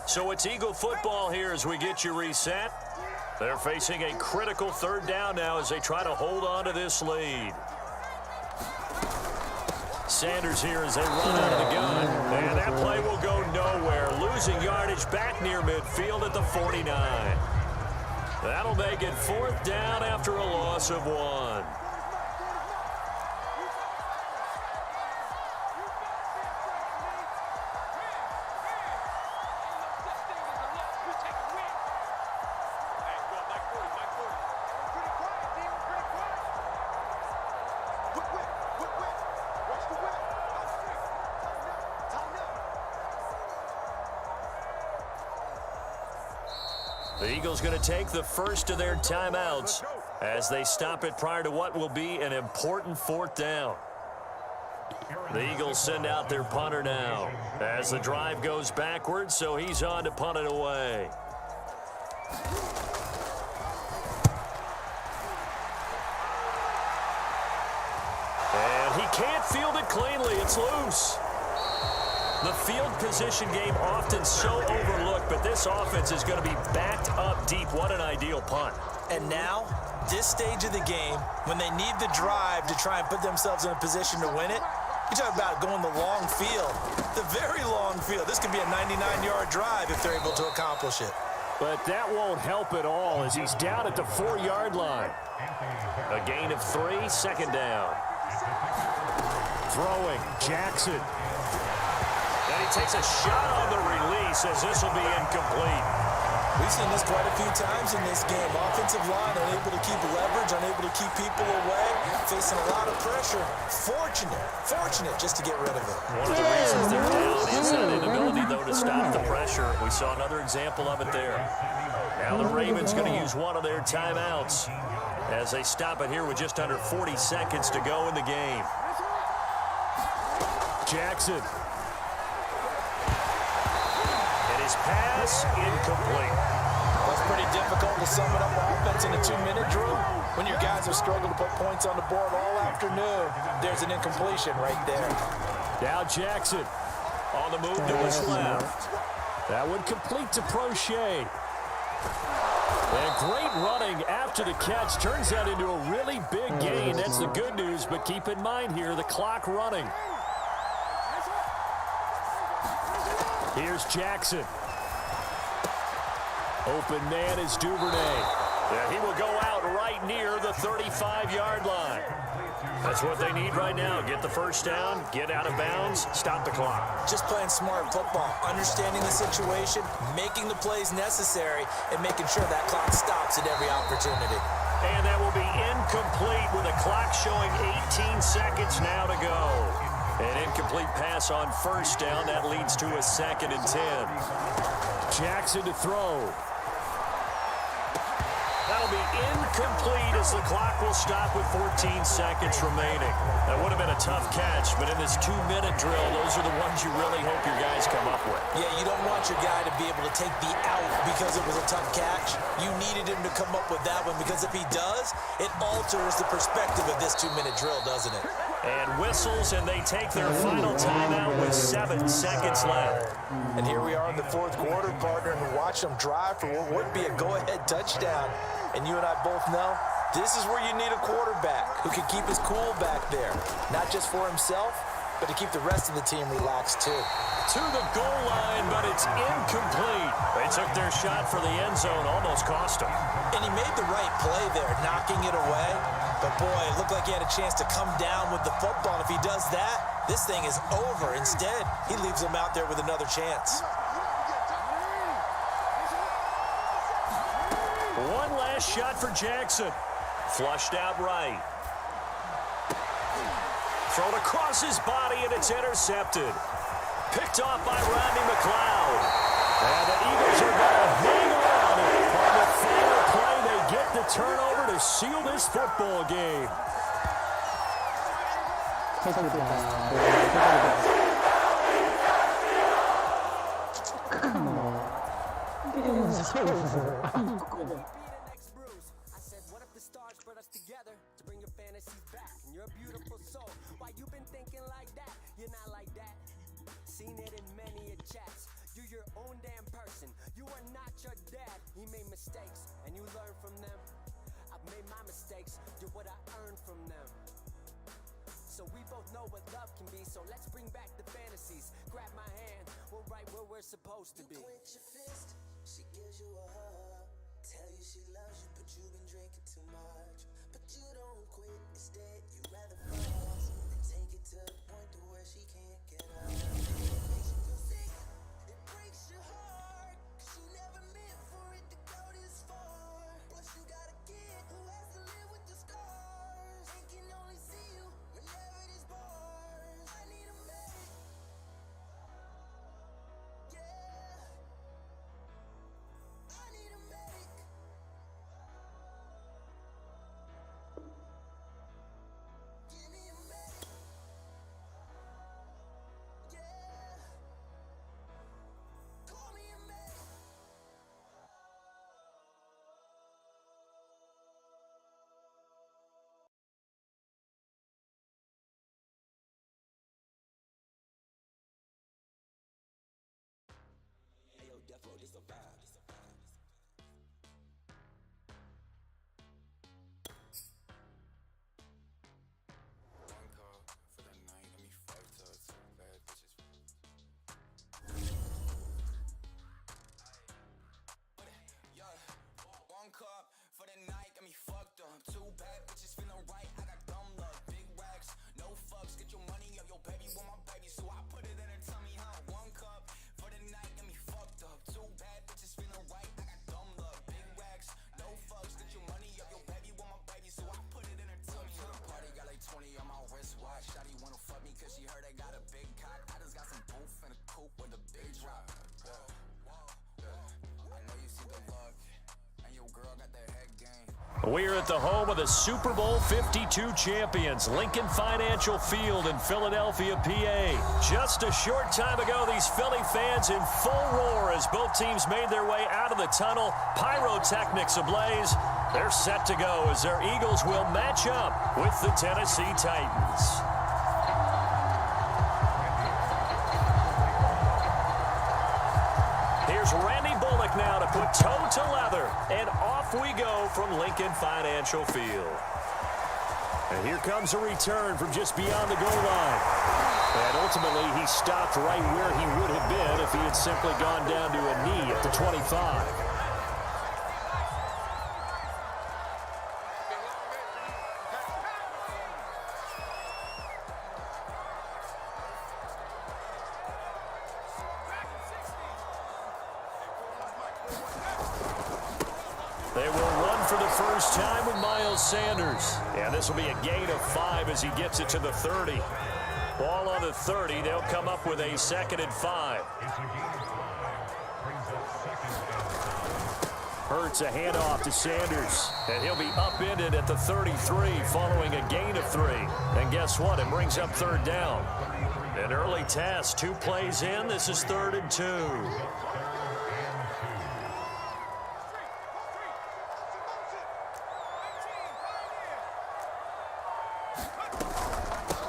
So it's Eagle football here as we get you reset. They're facing a critical 3rd down now as they try to hold on to this lead. Sanders here as they run out of the gun. And that play will go nowhere. Losing yardage back near midfield at the 49. That'll make it 4th down after a loss of 1. The Eagles going to take the first of their timeouts as they stop it prior to what will be an important 4th down. The Eagles send out their punter now as the drive goes backwards, so he's on to punt it away. And he can't field it cleanly. It's loose. The field position game often so overlooked, but this offense is going to be backed up deep. What an ideal punt. And now, this stage of the game, when they need the drive to try and put themselves in a position to win it, you talk about going the long field, the very long field. This could be a 99-yard drive if they're able to accomplish it. But that won't help at all as he's down at the 4-yard line. A gain of 3, 2nd down. Throwing, Jackson. And he takes a shot on the release as this will be incomplete. We've seen this quite a few times in this game. Offensive line unable to keep leverage, unable to keep people away, facing a lot of pressure. Fortunate just to get rid of it. One of the reasons they're down is that inability, though, to stop the pressure. We saw another example of it there. Now the Ravens going to use one of their timeouts as they stop it here with just under 40 seconds to go in the game. Jackson. His pass incomplete. That's pretty difficult to sum it up offense in a 2-minute drill. When your guys have struggled to put points on the board all afternoon, there's an incompletion right there. Now Jackson on the move to his left. That would complete to Prochet. And great running after the catch turns that into a really big gain. That's the good news, but keep in mind here, the clock running. Here's Jackson. Open man is Duvernay. And he will go out right near the 35-yard line. That's what they need right now. Get the first down, get out of bounds, stop the clock. Just playing smart football, understanding the situation, making the plays necessary, and making sure that clock stops at every opportunity. And that will be incomplete with a clock showing 18 seconds now to go. An incomplete pass on first down. That leads to a 2nd and 10. Jackson to throw. That'll be incomplete as the clock will stop with 14 seconds remaining. That would have been a tough catch, but in this 2-minute drill, those are the ones you really hope your guys come up with. Yeah, you don't want your guy to be able to take the out because it was a tough catch. You needed him to come up with that one because if he does, it alters the perspective of this 2-minute drill, doesn't it? And whistles, and they take their final timeout with 7 seconds left. And here we are in the 4th quarter, partner, and watch them drive for what would be a go-ahead touchdown. And you and I both know this is where you need a quarterback who can keep his cool back there, not just for himself, but to keep the rest of the team relaxed too. To the goal line, but it's incomplete. They took their shot for the end zone, almost cost them. And he made the right play there, knocking it away. But boy, it looked like he had a chance to come down with the football. And if he does that, this thing is over. Instead, he leaves him out there with another chance. One last shot for Jackson. Flushed out right. Thrown across his body, and it's intercepted. Picked off by Rodney McLeod. And the Eagles are going to hang on. On the final play, they get the turnover to seal this football game. Come on. Game's over. I'm quitting. I said, what if the stars brought us together to bring your fantasies back? And you're a beautiful soul. Why you been thinking like that? You're not like that. Seen it in many a chats. You're your own damn person. You are not your dad. He made mistakes, and you learn from them. I've made my mistakes. You're what I earned from them. So we both know what love can be. So let's bring back the fantasies. Grab my hand. We're right where we're supposed to be. You clench your fist. She gives you a hug. Tell you she loves you, but you've been drinking too much. But you don't quit. Instead, you rather fall and take it to the point to where she can't get up. It makes you feel sick. It breaks your heart. 'Cause you never meant for it to go this far. Plus you got a kid who has to live with the scars and can only see you whenever there's bars. I need a medic. Yeah. I need a medic. Give me a medic. Yeah. Call me a medic. Ayo, Defo, this a vibe. One call for the night, let me fucked up, two bad bitches. Yeah, one cup for the night, got me fucked up. Two bad bitches feeling right, I got dumb luck. Big racks, no fucks, get your money up, your baby want my baby, so I put it in her tummy, huh? One cup for the night, got me fucked up. Two bad bitches feeling right, I got dumb luck. Big racks, no fucks, get your money up, your baby want my baby, so I put it in her tummy, huh? Party got like 20 on my wristwatch. Shawty wanna fuck me cause she heard I got a big cock. I just got some boof and a coupe with a big drop. I know you see the look, and your girl got that head game. We're at the home of the Super Bowl 52 champions, Lincoln Financial Field in Philadelphia, PA. Just a short time ago, these Philly fans in full roar as both teams made their way out of the tunnel. Pyrotechnics ablaze. They're set to go as their Eagles will match up with the Tennessee Titans. Here's Randy Bullock now to put toe to leather, and off we go from Lincoln Financial Field. And here comes a return from just beyond the goal line. And ultimately, he stopped right where he would have been if he had simply gone down to a knee at the 25. They will run for the first time with Miles Sanders. And this will be a gain of 5 as he gets it to the 30. Ball on the 30. They'll come up with a 2nd and 5. Hurts a handoff to Sanders. And he'll be upended at the 33 following a gain of 3. And guess what? It brings up 3rd down. An early task. 2 plays in. This is 3rd and 2.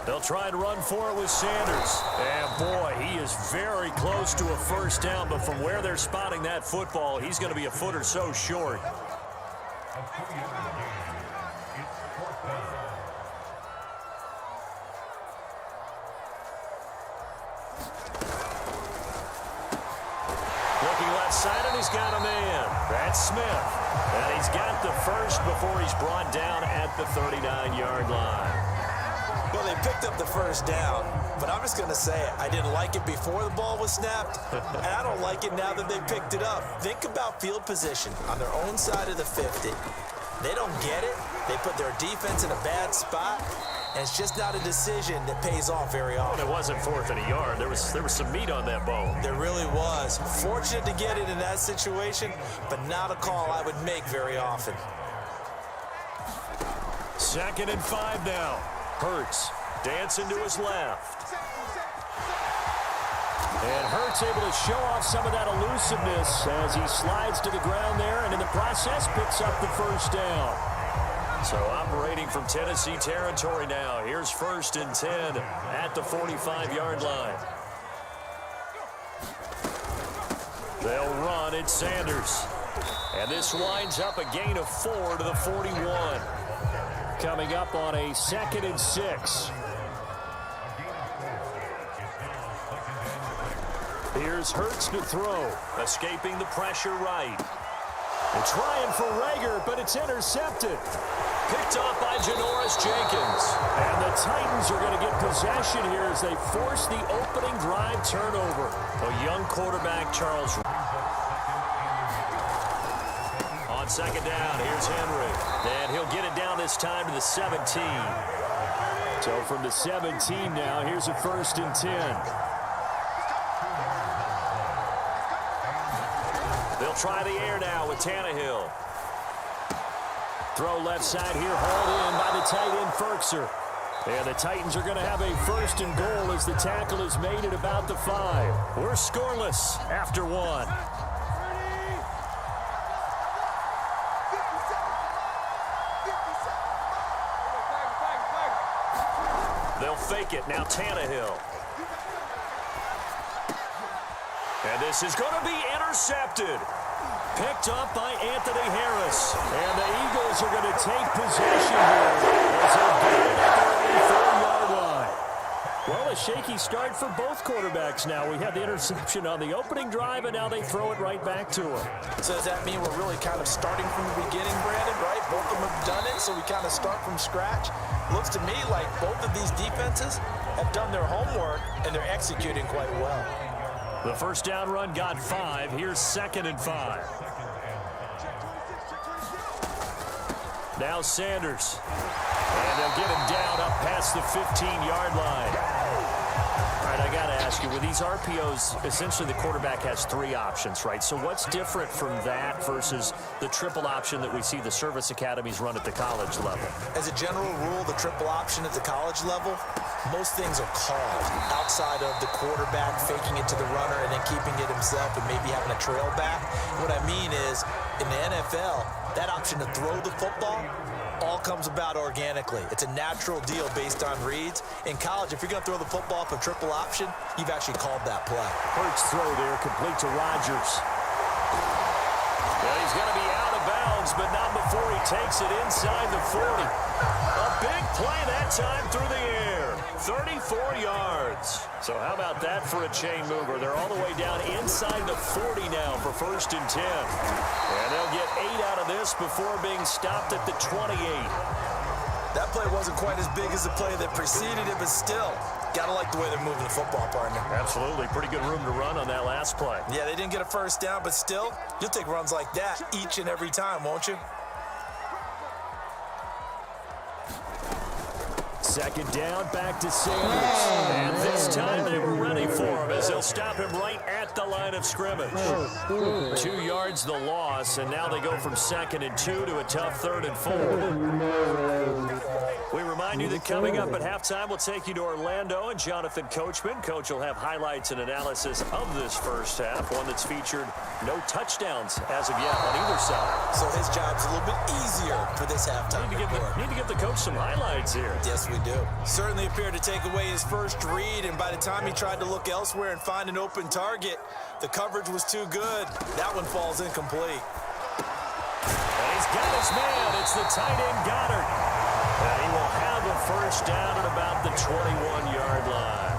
They'll try and run for it with Sanders. And boy, he is very close to a first down, but from where they're spotting that football, he's going to be a foot or so short. Looking left side, and he's got a man. That's Smith. And he's got the first before he's brought down at the 39-yard line. Well, they picked up the first down, but I'm just going to say it. I didn't like it before the ball was snapped, and I don't like it now that they picked it up. Think about field position on their own side of the 50. They don't get it. They put their defense in a bad spot, and it's just not a decision that pays off very often. It wasn't 4th and a yard. There was some meat on that bone. There really was. Fortunate to get it in that situation, but not a call I would make very often. 2nd and 5 now. Hurts dancing to his left. And Hurts able to show off some of that elusiveness as he slides to the ground there, and in the process picks up the first down. So operating from Tennessee territory now. Here's 1st and 10 at the 45-yard line. They'll run. It's Sanders. And this winds up a gain of 4 to the 41. Coming up on a 2nd and 6. Here's Hurts to throw. Escaping the pressure right. They're trying for Rager, but it's intercepted. Picked off by Janoris Jenkins. And the Titans are going to get possession here as they force the opening drive turnover. A young quarterback, Charles. On 2nd down, here's Henry. And he'll get it down this time to the 17. So from the 17 now, here's a 1st and 10. They'll try the air now with Tannehill. Throw left side here, hauled in by the tight end, Ferkser. And the Titans are going to have a 1st and goal as the tackle is made at about the 5. We're scoreless after 1. They'll fake it. Now Tannehill. And this is going to be intercepted. Picked up by Anthony Harris. And the Eagles are going to take possession here as they're getting at their own 4-yard line. Well, a shaky start for both quarterbacks now. We had the interception on the opening drive, and now they throw it right back to him. So does that mean we're really kind of starting from the beginning, Brandon, right? Both of them have done it, so we kind of start from scratch. Looks to me like both of these defenses have done their homework, and they're executing quite well. The first down run got 5. Here's 2nd and 5. Now Sanders. And they'll get him down up past the 15-yard line. All right, I got to ask you, with these RPOs, essentially the quarterback has 3 options, right? So what's different from that versus the triple option that we see the service academies run at the college level? As a general rule, the triple option at the college level, most things are called outside of the quarterback faking it to the runner and then keeping it himself and maybe having a trail back. What I mean is, in the NFL, that option to throw the football all comes about organically. It's a natural deal based on reads. In college, if you're going to throw the football off a triple option, you've actually called that play. Hurts throw there, complete to Rodgers. Well, he's going to be out of bounds, but not before he takes it inside the 40. A big play that time through the air. 34 yards. So how about that for a chain mover? They're all the way down inside the 40 now for 1st and 10. And they'll get 8 out of this before being stopped at the 28. That play wasn't quite as big as the play that preceded it, but still, got to like the way they're moving the football, partner. Absolutely. Pretty good room to run on that last play. Yeah, they didn't get a first down, but still, you'll take runs like that each and every time, won't you? 2nd down, back to Sanders. And this time they were ready for him as they'll stop him right at the line of scrimmage. 2 yards the loss, and now they go from 2nd and 2 to a tough 3rd and 4. We remind you that coming up at halftime, we'll take you to Orlando and Jonathan Coachman. Coach will have highlights and analysis of this first half, one that's featured no touchdowns as of yet on either side. So his job's a little bit easier for this halftime. Need to give the coach some highlights here. Yes, we do. Certainly appeared to take away his first read, and by the time he tried to look elsewhere and find an open target, the coverage was too good. That one falls incomplete. And he's got his man. It's the tight end Goddard. And he will have a first down at about the 21-yard line.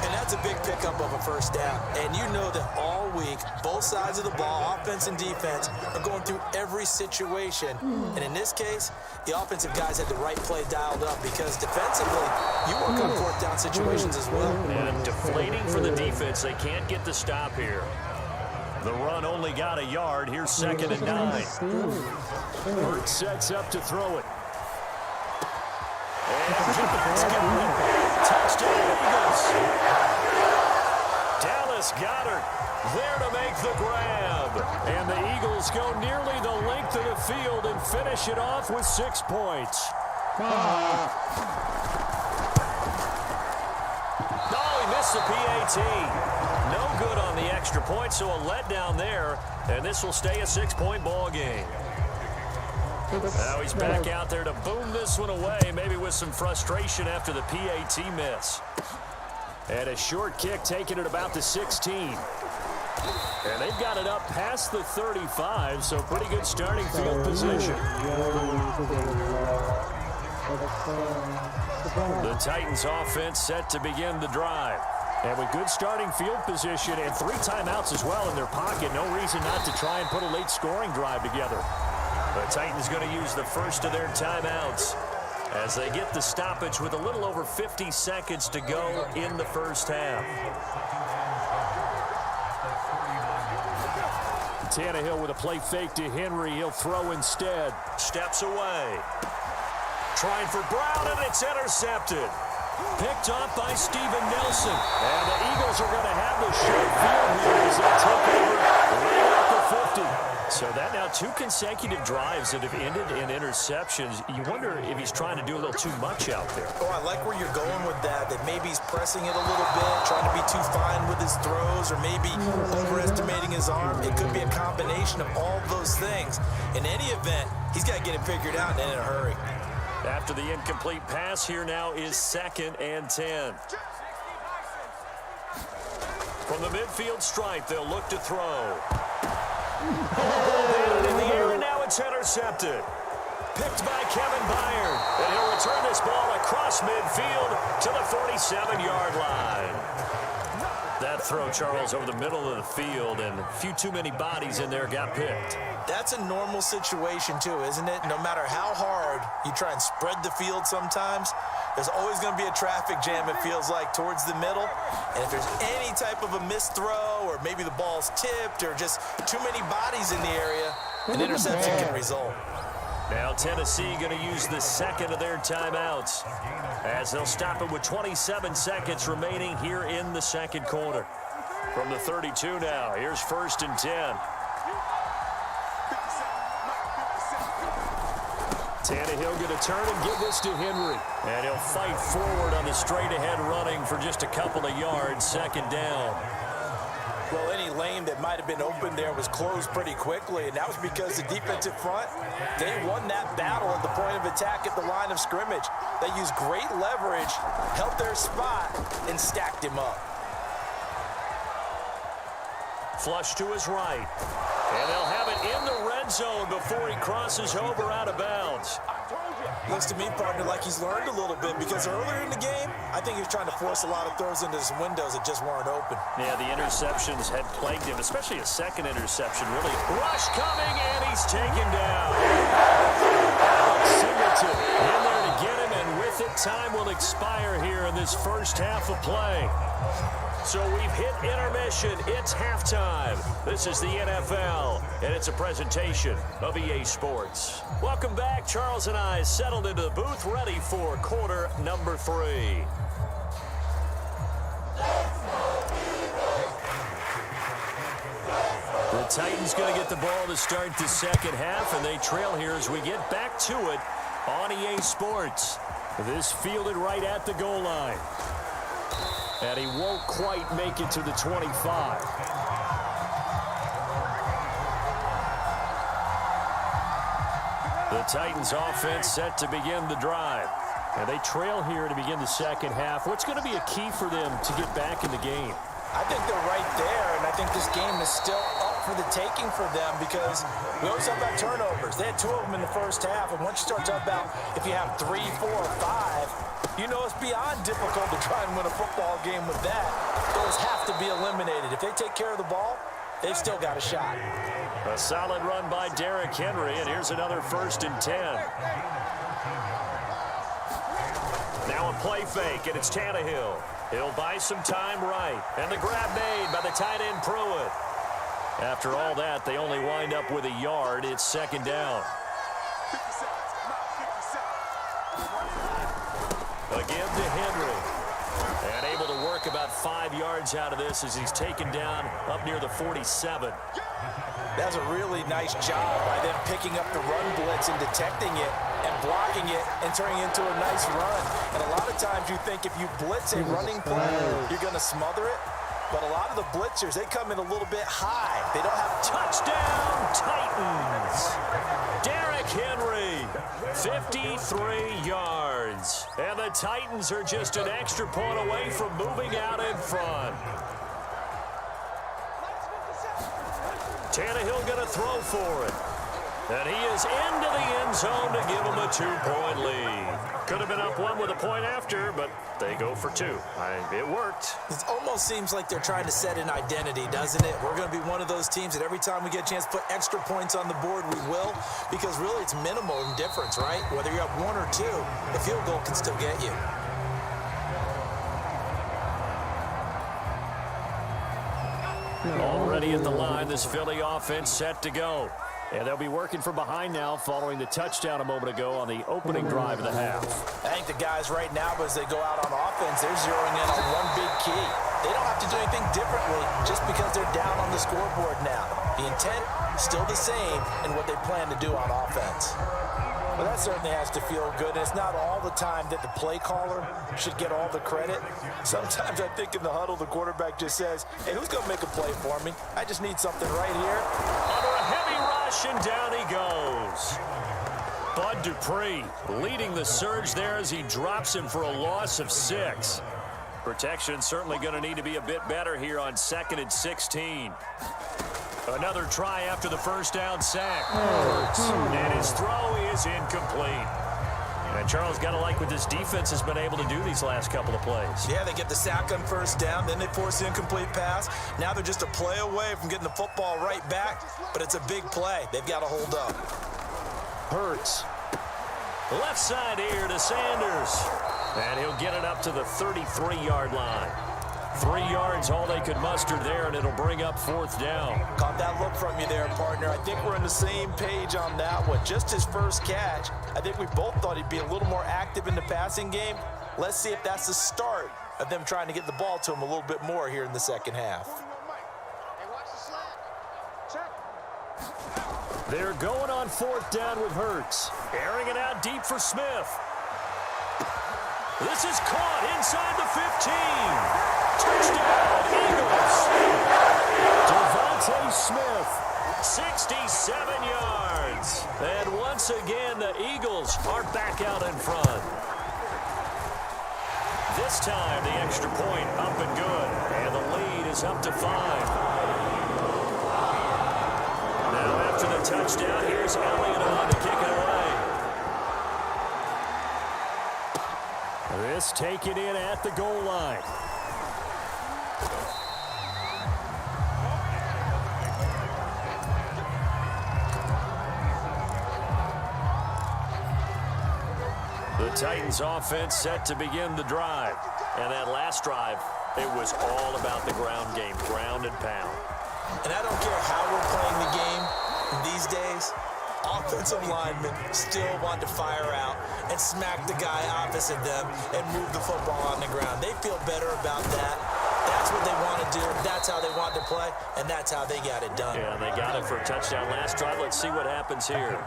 And That's a big pickup of a first down. And you know that all week, both sides of the ball, offense and defense, are going through every situation. And in this case, the offensive guys had the right play dialed up because defensively, you work on fourth down situations as well. And deflating for the defense. They can't get the stop here. The run only got a yard. Here's 2nd and 9. Hurts sets up to throw it. And Gibbons got it. Touchdown, Eagles. Dallas Goedert there to make the grab. And the Eagles go nearly the length of the field and finish it off with 6 points. Oh, he missed the PAT. No good on the extra point, so a letdown there. And this will stay a 6-point ball game. Now he's back out there to boom this one away, maybe with some frustration after the PAT miss. And a short kick taken at about the 16. And they've got it up past the 35, so pretty good starting field position. The Titans offense set to begin the drive. And with good starting field position and 3 timeouts as well in their pocket, no reason not to try and put a late scoring drive together. The Titans going to use the first of their timeouts as they get the stoppage with a little over 50 seconds to go in the first half. Tannehill with a play fake to Henry. He'll throw instead. Steps away. Trying for Brown, and it's intercepted. Picked off by Steven Nelson. And the Eagles are going to have the short field here as they take over right at the 50. So that now 2 consecutive drives that have ended in interceptions. You wonder if he's trying to do a little too much out there. Oh, I like where you're going with that maybe he's pressing it a little bit, trying to be too fine with his throws, or maybe overestimating his arm. It could be a combination of all those things. In any event, he's got to get it figured out and in a hurry. After the incomplete pass, here now is 2nd and 10. From the midfield stripe, they'll look to throw. Down in the air, and now it's intercepted. Picked by Kevin Byard. And he'll return this ball across midfield to the 47-yard line. That throw, Charles, over the middle of the field, and a few too many bodies in there got picked. That's a normal situation, too, isn't it? No matter how hard you try and spread the field sometimes, there's always going to be a traffic jam, it feels like, towards the middle. And if there's any type of a missed throw, or maybe the ball's tipped, or just too many bodies in the area, an interception can result. Now Tennessee going to use the 2nd of their timeouts as they'll stop it with 27 seconds remaining here in the 2nd quarter. From the 32 now, here's 1st and 10. Tannehill going to turn and give this to Henry. And he'll fight forward on the straight-ahead running for just a couple of yards, 2nd down. Well, any lane that might have been open there was closed pretty quickly, and that was because the defensive front, they won that battle at the point of attack at the line of scrimmage. They used great leverage, held their spot, and stacked him up. Flush to his right. And they'll have it in the red zone before he crosses over out of bounds. Looks to me, partner, like he's learned a little bit, because earlier in the game, I think he was trying to force a lot of throws into some windows that just weren't open. Yeah, the interceptions had plagued him, especially a 2nd interception, really. Rush coming, and he's taken down. Singleton in there to get him, and with it, time will expire here in this first half of play. So we've hit intermission. It's halftime. This is the NFL, and it's a presentation of EA Sports. Welcome back. Charles and I settled into the booth, ready for quarter number 3. The Titans going to get the ball to start the 2nd half, and they trail here as we get back to it on EA Sports. This fielded right at the goal line. And he won't quite make it to the 25. The Titans offense set to begin the drive. And they trail here to begin the 2nd half. What's going to be a key for them to get back in the game? I think they're right there, and I think this game is still up for the taking for them, because we always talk about turnovers. They had 2 of them in the first half, and once you start talking about if you have 3, 4, or 5, You know it's beyond difficult to try and win a football game with that. Those have to be eliminated. If they take care of the ball, they've still got a shot. A solid run by Derrick Henry, and here's another 1st and 10. Now a play fake, and it's Tannehill. He'll buy some time right. And the grab made by the tight end Pruitt. After all that, they only wind up with a yard. It's 2nd down. Again to Henry. And able to work about 5 yards out of this as he's taken down up near the 47. That's a really nice job by them picking up the run blitz and detecting it and blocking it and turning it into a nice run. And a lot of times you think if you blitz a running play, you're going to smother it. But a lot of the blitzers, they come in a little bit high. They don't have touchdown Titans. Derrick Henry, 53 yards. And the Titans are just an extra point away from moving out in front. Tannehill going to throw for it. And he is into the end zone to give him a 2-point lead. Could have been up 1 with a point after, but they go for 2. It worked. It almost seems like they're trying to set an identity, doesn't it? We're going to be one of those teams that every time we get a chance to put extra points on the board, we will. Because really it's minimal in difference, right? Whether you're up 1 or 2, the field goal can still get you. Already at the line, this Philly offense set to go. And they'll be working from behind now following the touchdown a moment ago on the opening drive of the half. I think the guys right now, as they go out on offense, they're zeroing in on one big key. They don't have to do anything differently just because they're down on the scoreboard now. The intent, still the same in what they plan to do on offense. Well, that certainly has to feel good. And it's not all the time that the play caller should get all the credit. Sometimes I think in the huddle, the quarterback just says, hey, who's going to make a play for me? I just need something right here. Under a heavy rush, and down he goes. Bud Dupree leading the surge there as he drops him for a loss of 6. Protection certainly going to need to be a bit better here on 2nd and 16. Another try after the first down sack. And his throw is incomplete. And Charles, got to like what this defense has been able to do these last couple of plays. Yeah, they get the sack on first down, then they force the incomplete pass. Now they're just a play away from getting the football right back, but it's a big play. They've got to hold up. Hurts. Left side here to Sanders. And he'll get it up to the 33-yard line. 3 yards, all they could muster there, and it'll bring up 4th down. Caught that look from you there, partner. I think we're on the same page on that one. Just his first catch. I think we both thought he'd be a little more active in the passing game. Let's see if that's the start of them trying to get the ball to him a little bit more here in the second half. Hey, watch the slant. Check. They're going on 4th down with Hurts. Airing it out deep for Smith. This is caught inside the 15. Touchdown, Eagles. Devontae Smith, 67 yards. And once again, the Eagles are back out in front. This time, the extra point up and good. And the lead is up to 5. Now, after the touchdown, here's Elliott on to kick it away. This taken in at the goal line. The Titans offense set to begin the drive. And that last drive, it was all about the ground game, ground and pound. And I don't care how we're playing the game these days, offensive linemen still want to fire out and smack the guy opposite them and move the football on the ground. They feel better about that. That's what they want to do. That's how they want to play, and that's how they got it done. Yeah, they got it for a touchdown last drive. Let's see what happens here.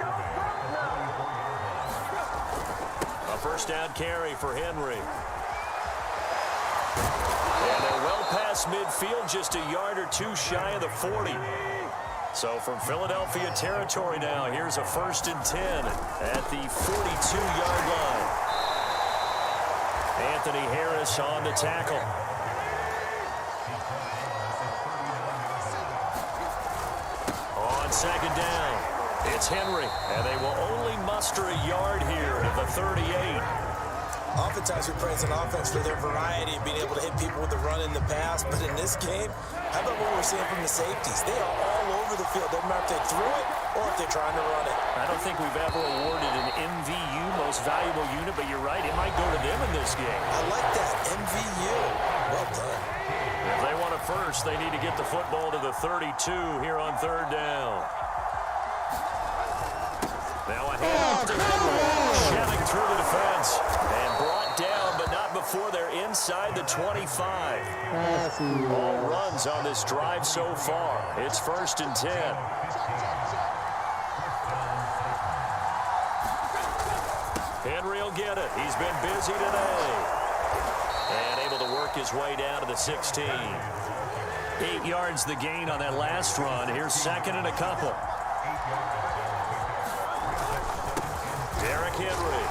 A first down carry for Henry. And they're well past midfield, just a yard or 2 shy of the 40. So from Philadelphia territory now, here's a 1st and 10 at the 42-yard line. Anthony Harris on the tackle. On 2nd down, it's Henry, and they will only muster a yard here at the 38. Oftentimes we praise an offense for their variety of being able to hit people with the run in the pass, but in this game, how about what we're seeing from the safeties? They are all over the field. Doesn't matter if they threw it or if they're trying to run it. I don't think we've ever awarded an MVU, most valuable unit, but you're right, it might go to them in this game. I like that, MVU. Well done. If they want it first, they need to get the football to the 32 here on third down. Now a handoff to Henry, shoving through the defense, and brought down, but not before they're inside the 25. All runs on this drive so far. It's 1st and 10. Henry will get it. He's been busy today. And able to work his way down to the 16. 8 yards the gain on that last run. Here's 2nd and a couple. Derrick Henry.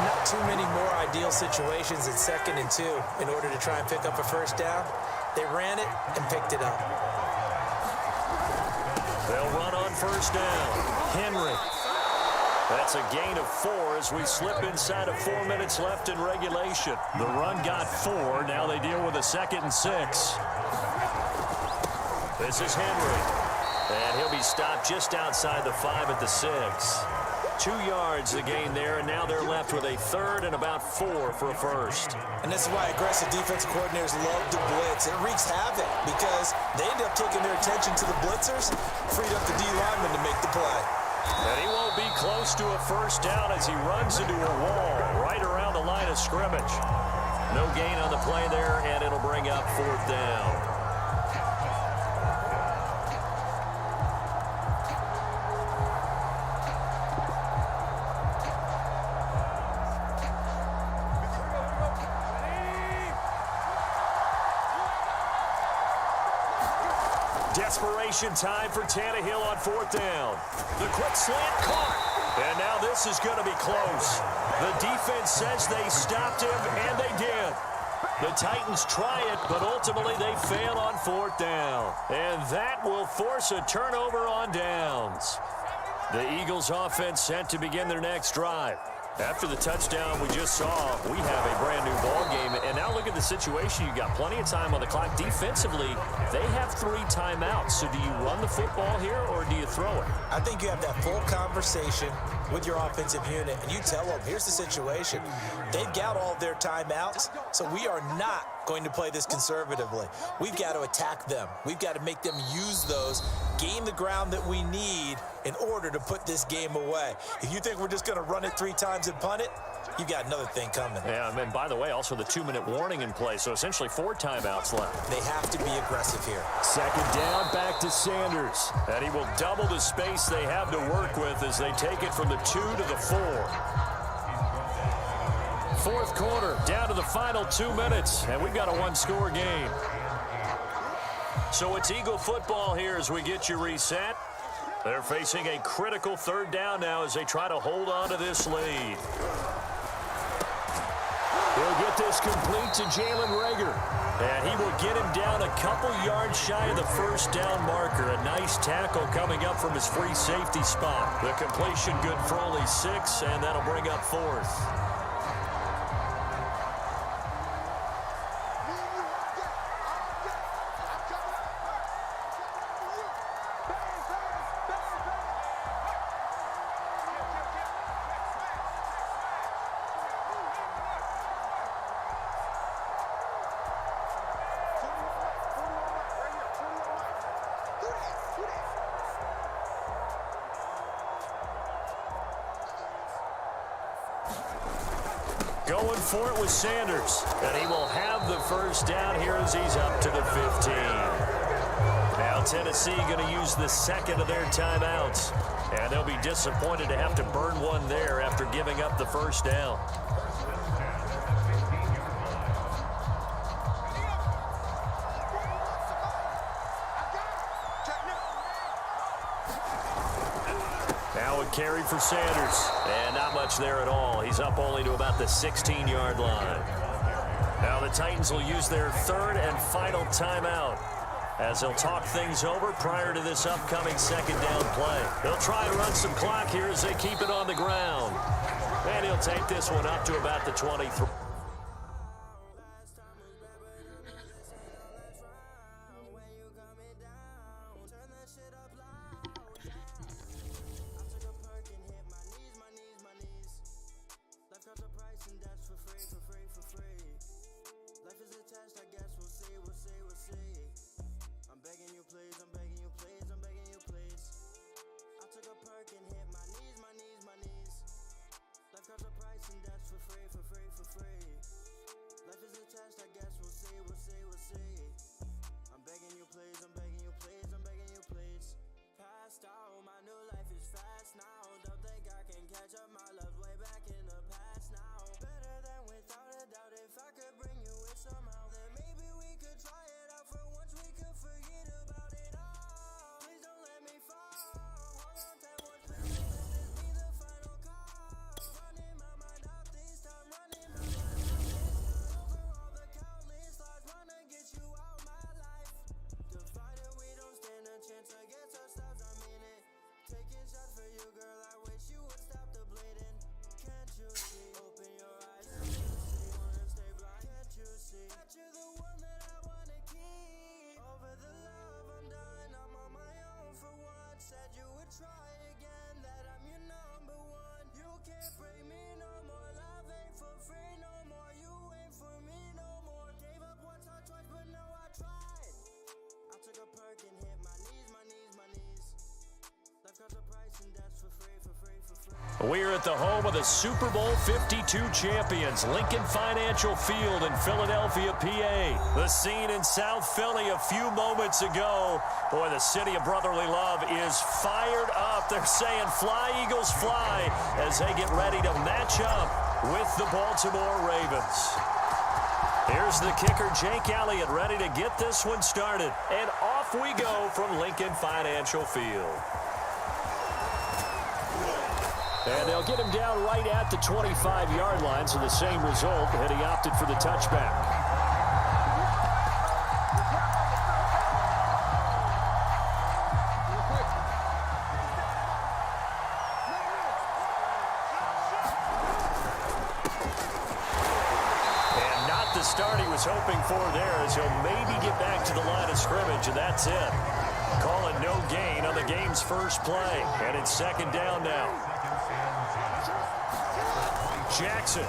Not too many more ideal situations at 2nd and 2 in order to try and pick up a first down. They ran it and picked it up. They'll run on 1st down. Henry. That's a gain of 4 as we slip inside of 4 minutes left in regulation. The run got 4. Now they deal with a 2nd and 6. This is Henry. And he'll be stopped just outside the 5 at the 6. 2 yards the gain there, and now they're left with a 3rd and about 4 for a first. And this is why aggressive defensive coordinators love to blitz. It wreaks havoc because they end up taking their attention to the blitzers, freed up the D lineman to make the play. And he won't be close to a first down as he runs into a wall right around the line of scrimmage. No gain on the play there, and it'll bring up 4th down. Desperation time for Tannehill on 4th down. The quick slant caught. And now this is going to be close. The defense says they stopped him, and they did. The Titans try it, but ultimately they fail on 4th down. And that will force a turnover on downs. The Eagles offense set to begin their next drive. After the touchdown we just saw, we have a brand new ball game. And now look at the situation. You got plenty of time on the clock. Defensively, they have 3 timeouts. So do you run the football here or do you throw it? I think you have that full conversation with your offensive unit, and you tell them, here's the situation. They've got all their timeouts, so we are not going to play this conservatively. We've got to attack them. We've got to make them use those, gain the ground that we need in order to put this game away. If you think we're just going to run it 3 times and punt it, you got another thing coming. Yeah, and by the way, also the 2-minute warning in play, so essentially 4 timeouts left. They have to be aggressive here. 2nd down, back to Sanders. And he will double the space they have to work with as they take it from the 2 to the 4. 4th quarter, down to the final 2 minutes, and we've got a 1-score game. So it's Eagle football here as we get you reset. They're facing a critical 3rd down now as they try to hold on to this lead. He'll get this complete to Jalen Reagor. And he will get him down a couple yards shy of the 1st down marker. A nice tackle coming up from his free safety spot. The completion good for only 6, and that'll bring up 4th. Going for it with Sanders, and he will have the 1st down here as he's up to the 15. Now Tennessee going to use the 2nd of their timeouts, and they'll be disappointed to have to burn one there after giving up the 1st down. Now a carry for Sanders, and not much there at all. He's up only to about the 16-yard line. Now the Titans will use their 3rd and final timeout as they'll talk things over prior to this upcoming 2nd down play. They'll try and run some clock here as they keep it on the ground. And he'll take this one up to about the 23. We're at the home of the Super Bowl 52 champions, Lincoln Financial Field in Philadelphia, PA. The scene in South Philly a few moments ago. Boy, the city of brotherly love is fired up. They're saying, "Fly, Eagles, fly," as they get ready to match up with the Baltimore Ravens. Here's the kicker, Jake Elliott, ready to get this one started. And off we go from Lincoln Financial Field. And they'll get him down right at the 25-yard line, so the same result, and he opted for the touchback. And not the start he was hoping for there, as he'll maybe get back to the line of scrimmage, and that's it. Call it no gain on the game's first play, and it's second down now. Jackson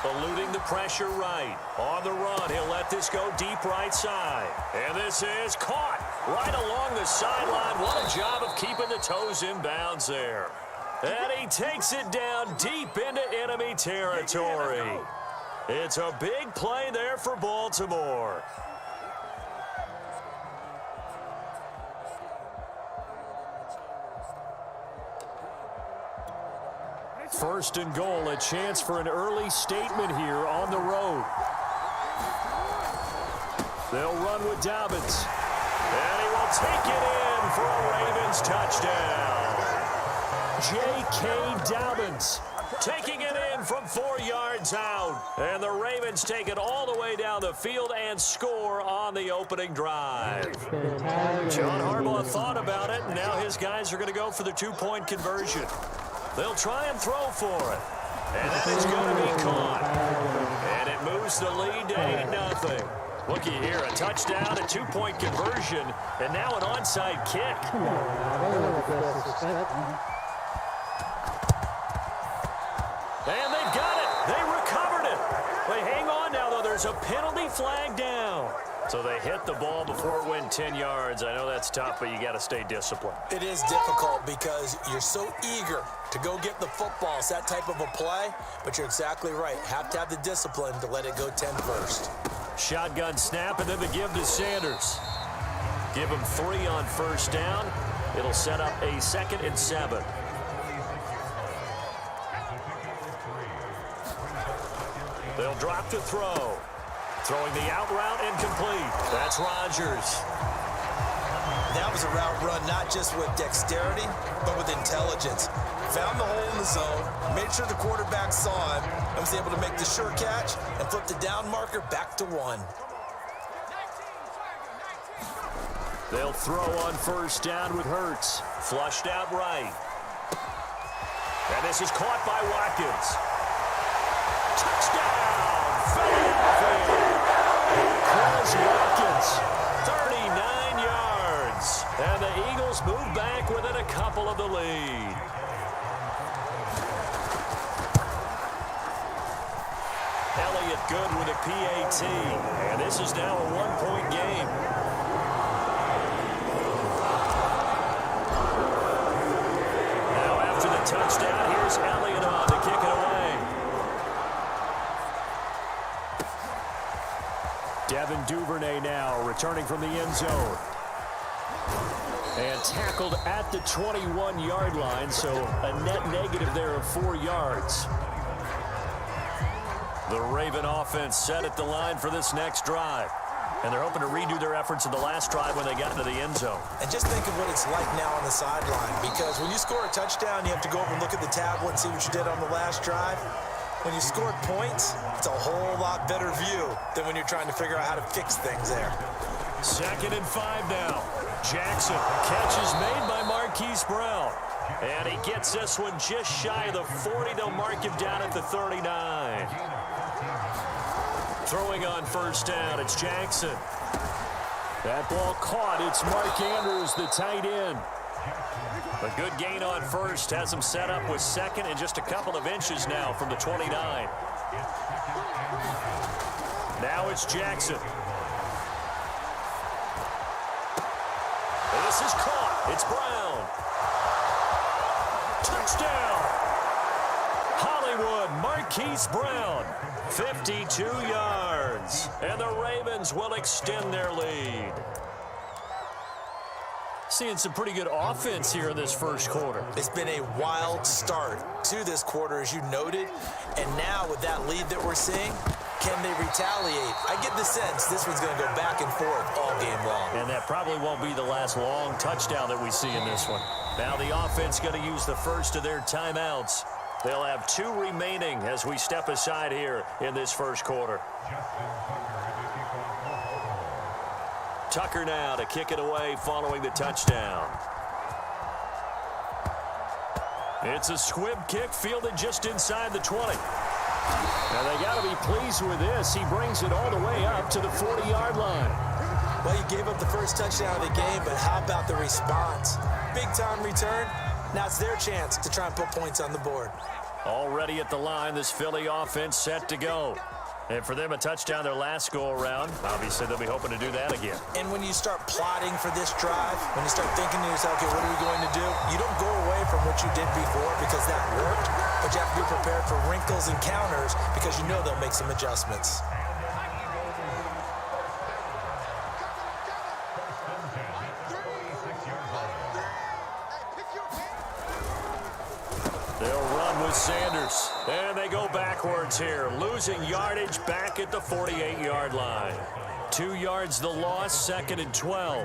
eluding the pressure right. On the run, he'll let this go deep right side. And this is caught right along the sideline. What a job of keeping the toes in bounds there. And he takes it down deep into enemy territory. It's a big play there for Baltimore. First and goal, a chance for an early statement here on the road. They'll run with Dobbins. And he will take it in for a Ravens touchdown. J.K. Dobbins taking it in from 4 yards out. And the Ravens take it all the way down the field and score on the opening drive. John Harbaugh thought about it, and now his guys are going to go for the two-point conversion. They'll try and throw for it. And that is going to be caught. And it moves the lead to 8-0. Looky here, a touchdown, a two-point conversion, and now an onside kick. And they've got it. They recovered it. They hang on now, though. There's a penalty flag down. So they hit the ball before it went 10 yards. I know that's tough, but you got to stay disciplined. It is difficult because you're so eager to go get the football. It's that type of a play, but you're exactly right. Have to have the discipline to let it go 10 first. Shotgun snap, and then the give to Sanders. Give him 3 on first down. It'll set up a 2nd and 7. They'll drop to throw. Throwing the out route incomplete. That's Rodgers. That was a route run not just with dexterity, but with intelligence. Found the hole in the zone, made sure the quarterback saw him, and was able to make the sure catch and flip the down marker back to 1. They'll throw on first down with Hurts. Flushed out right. And this is caught by Watkins. Touchdown, Philadelphia. Chris Watkins, 39 yards. And the Eagles move back within a couple of the lead. Elliott good with a PAT. And this is now a one-point game. Now after the touchdown, here's Elliott on to kick it away. Devin Duvernay now returning from the end zone. And tackled at the 21-yard line, so a net negative there of 4 yards. The Raven offense set at the line for this next drive. And they're hoping to redo their efforts in the last drive when they got into the end zone. And just think of what it's like now on the sideline, because when you score a touchdown, you have to go over and look at the tablet and see what you did on the last drive. When you scored points, it's a whole lot better view than when you're trying to figure out how to fix things there. 2nd and 5 now. Jackson, catch is made by Marquise Brown. And he gets this one just shy of the 40. They'll mark him down at the 39. Throwing on first down, it's Jackson. That ball caught. It's Mark Andrews, the tight end. A good gain on first has him set up with 2nd and just a couple of inches now from the 29. Now it's Jackson. And this is caught. It's Brown. Touchdown. Hollywood, Marquise Brown. 52 yards. And the Ravens will extend their lead. Seeing some pretty good offense here in this first quarter. It's been a wild start to this quarter, as you noted. And now with that lead that we're seeing, can they retaliate? I get the sense this one's going to go back and forth all game long. And that probably won't be the last long touchdown that we see in this one. Now the offense going to use the first of their timeouts. They'll have 2 remaining as we step aside here in this first quarter. Tucker now to kick it away following the touchdown. It's a squib kick fielded just inside the 20. Now they got to be pleased with this. He brings it all the way up to the 40-yard line. Well, you gave up the first touchdown of the game, but how about the response? Big-time return. Now it's their chance to try and put points on the board. Already at the line, this Philly offense set to go. And for them, a touchdown their last go-around. Obviously, they'll be hoping to do that again. And when you start plotting for this drive, when you start thinking to yourself, okay, what are we going to do? You don't go away from what you did before because that worked, but you have to be prepared for wrinkles and counters because you know they'll make some adjustments. Sanders, and they go backwards here, losing yardage back at the 48-yard line. 2 yards the loss, 2nd and 12.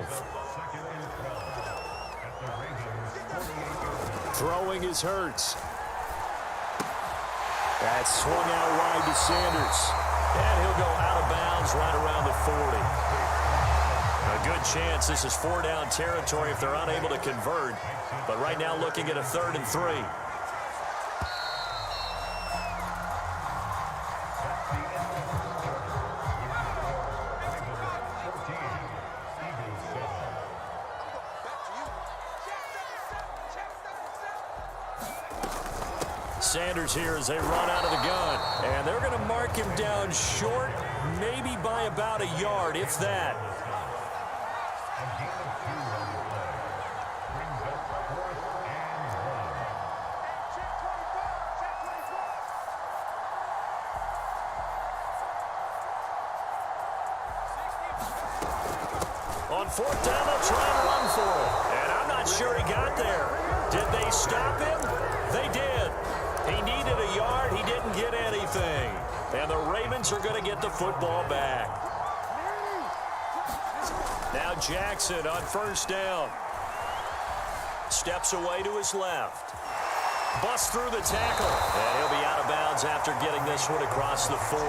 Throwing is Hurts. That's swung out wide to Sanders, and he'll go out of bounds right around the 40. A good chance this is 4-down territory if they're unable to convert, but right now looking at a 3rd and 3. Sanders here as they run out of the gun. And they're going to mark him down short, maybe by about a yard, if that. On 4th down, they'll try and run for it. And I'm not sure he got there. Did they stop him? They did. He needed a yard. He didn't get anything. And the Ravens are going to get the football back. Now Jackson on 1st down. Steps away to his left. Busts through the tackle. And he'll be out of bounds after getting this one across the 40.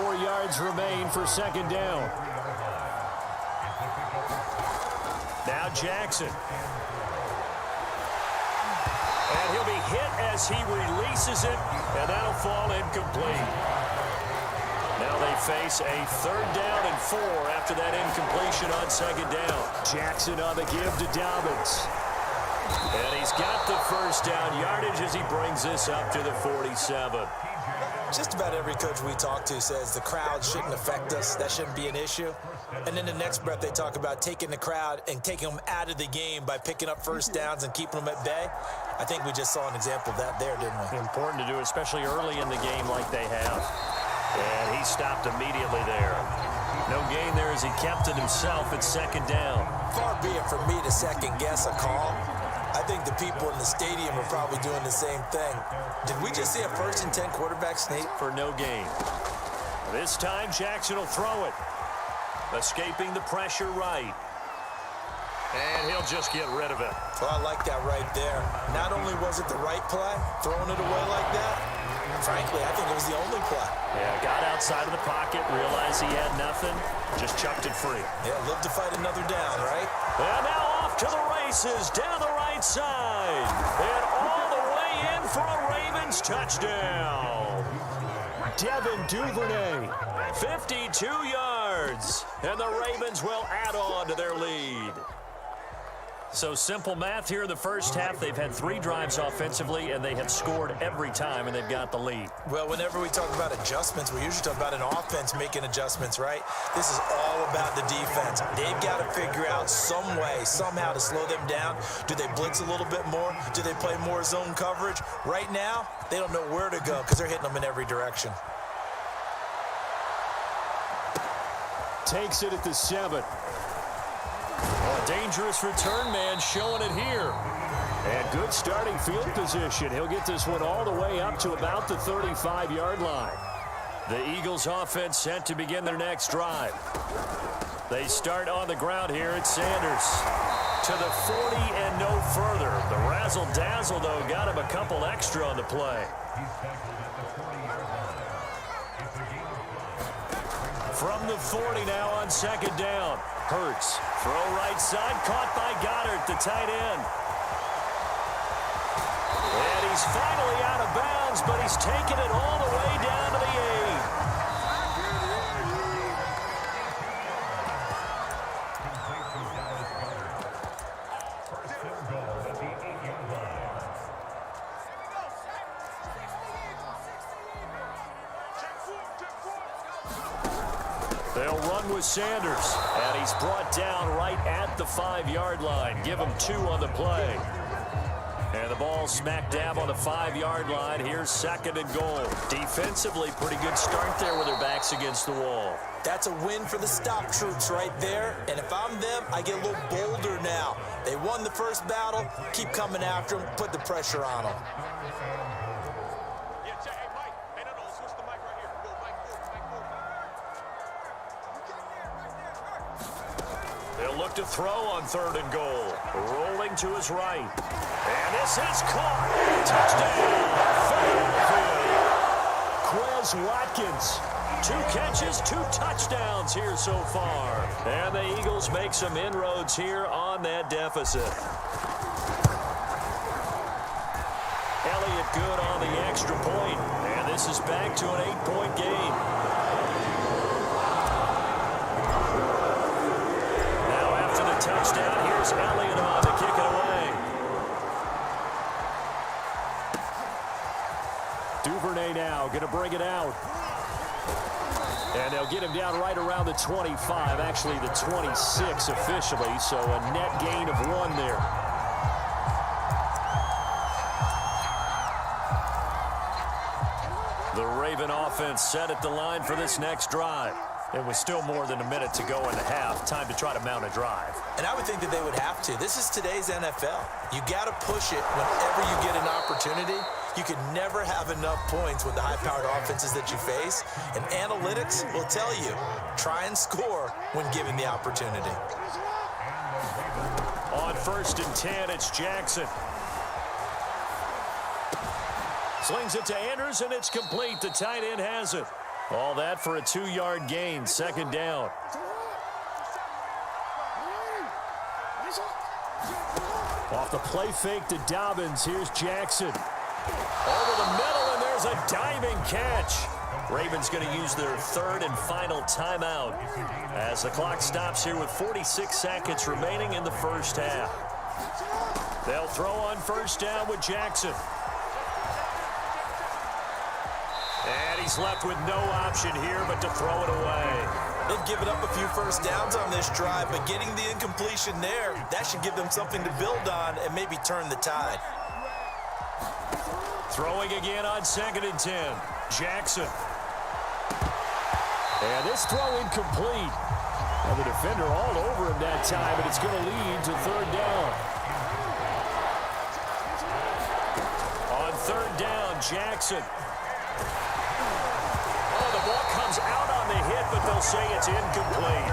4 yards remain for 2nd down. Now Jackson. And he'll be hit as he releases it, and that'll fall incomplete. Now they face a 3rd down and 4 after that incompletion on 2nd down. Jackson on the give to Dobbins. And he's got the 1st down yardage as he brings this up to the 47. Just about every coach we talk to says the crowd shouldn't affect us. That shouldn't be an issue. And then the next breath they talk about taking the crowd and taking them out of the game by picking up 1st downs and keeping them at bay. I think we just saw an example of that there, didn't we? Important to do, especially early in the game like they have. And he stopped immediately there. No gain there as he kept it himself at 2nd down. Far be it from me to second-guess a call. I think the people in the stadium are probably doing the same thing. Did we just see a 1st and 10 quarterback sneak? For no gain. This time, Jackson will throw it. Escaping the pressure right. And he'll just get rid of it. Well, I like that right there. Not only was it the right play, throwing it away like that, frankly, I think it was the only play. Yeah, got outside of the pocket, realized he had nothing, just chucked it free. Yeah, live to fight another down, right? And now off to the races, down the right side. And all the way in for a Ravens touchdown. Devin Duvernay, 52 yards. And the Ravens will add on to their lead. So simple math here in the first half. They've had 3 drives offensively, and they have scored every time, and they've got the lead. Well, whenever we talk about adjustments, we usually talk about an offense making adjustments, right? This is all about the defense. They've got to figure out some way, somehow to slow them down. Do they blitz a little bit more? Do they play more zone coverage? Right now, they don't know where to go because they're hitting them in every direction. Takes it at the 7. A dangerous return man showing it here. And good starting field position. He'll get this one all the way up to about the 35-yard line. The Eagles offense set to begin their next drive. They start on the ground here at Sanders. To the 40 and no further. The razzle-dazzle, though, got him a couple extra on the play. From the 40 now on 2nd down. Hurts. Throw right side. Caught by Goddard, the tight end. And he's finally out of bounds, but he's taken it all the way down to the 8. They'll run with Sanders, and he's brought down right at the 5-yard line. Give him 2 on the play. And the ball smack dab on the 5-yard line. Here's 2nd and goal. Defensively, pretty good start there with their backs against the wall. That's a win for the stop troops right there. And if I'm them, I get a little bolder now. They won the first battle. Keep coming after them. Put the pressure on them. They'll look to throw on 3rd and goal. Rolling to his right. And this is caught. Touchdown, Philadelphia. Quez Watkins. 2 catches, 2 touchdowns here so far. And the Eagles make some inroads here on that deficit. Elliott good on the extra point. And this is back to an 8-point game. Touchdown. Here's Elliott on to kick it away. Duvernay now going to bring it out. And they'll get him down right around the 25, actually the 26 officially, so a net gain of 1 there. The Raven offense set at the line for this next drive. It was still more than a minute to go in the half. Time to try to mount a drive. And I would think that they would have to. This is today's NFL. You got to push it whenever you get an opportunity. You can never have enough points with the high-powered offenses that you face. And analytics will tell you, try and score when given the opportunity. On 1st and 10, it's Jackson. Slings it to Andrews, and it's complete. The tight end has it. All that for a 2-yard gain, 2nd down. Off the play fake to Dobbins. Here's Jackson. Over the middle, and there's a diving catch. Ravens going to use their third and final timeout as the clock stops here with 46 seconds remaining in the first half. They'll throw on first down with Jackson. And he's left with no option here but to throw it away. They've given up a few first downs on this drive, but getting the incompletion there, that should give them something to build on and maybe turn the tide. Throwing again on 2nd and 10. Jackson. And this throw incomplete. And the defender all over him that time, and it's going to lead to 3rd down. On 3rd down, Jackson. Oh, the ball comes out on the hit, but they'll say it's incomplete.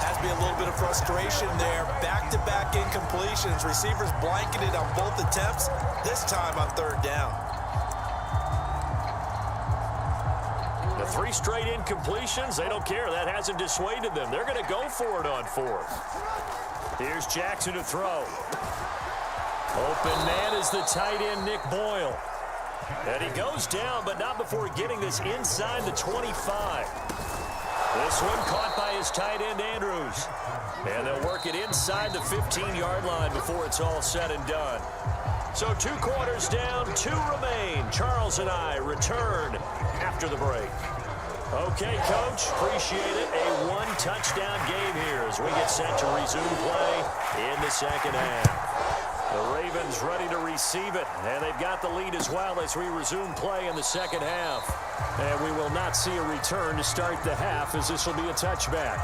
Has to be a little bit of frustration there. Back-to-back incompletions. Receivers blanketed on both attempts, this time on 3rd down. The 3 straight incompletions, they don't care. That hasn't dissuaded them. They're going to go for it on 4th. Here's Jackson to throw. Open man is the tight end, Nick Boyle. And he goes down, but not before getting this inside the 25. This one caught by his tight end, Andrews. And they'll work it inside the 15-yard line before it's all said and done. So 2 quarters down, 2 remain. Charles and I return after the break. Okay, Coach, appreciate it. A 1-touchdown game here as we get set to resume play in the second half. The Ravens ready to receive it, and they've got the lead as well as we resume play in the second half. And we will not see a return to start the half as this will be a touchback.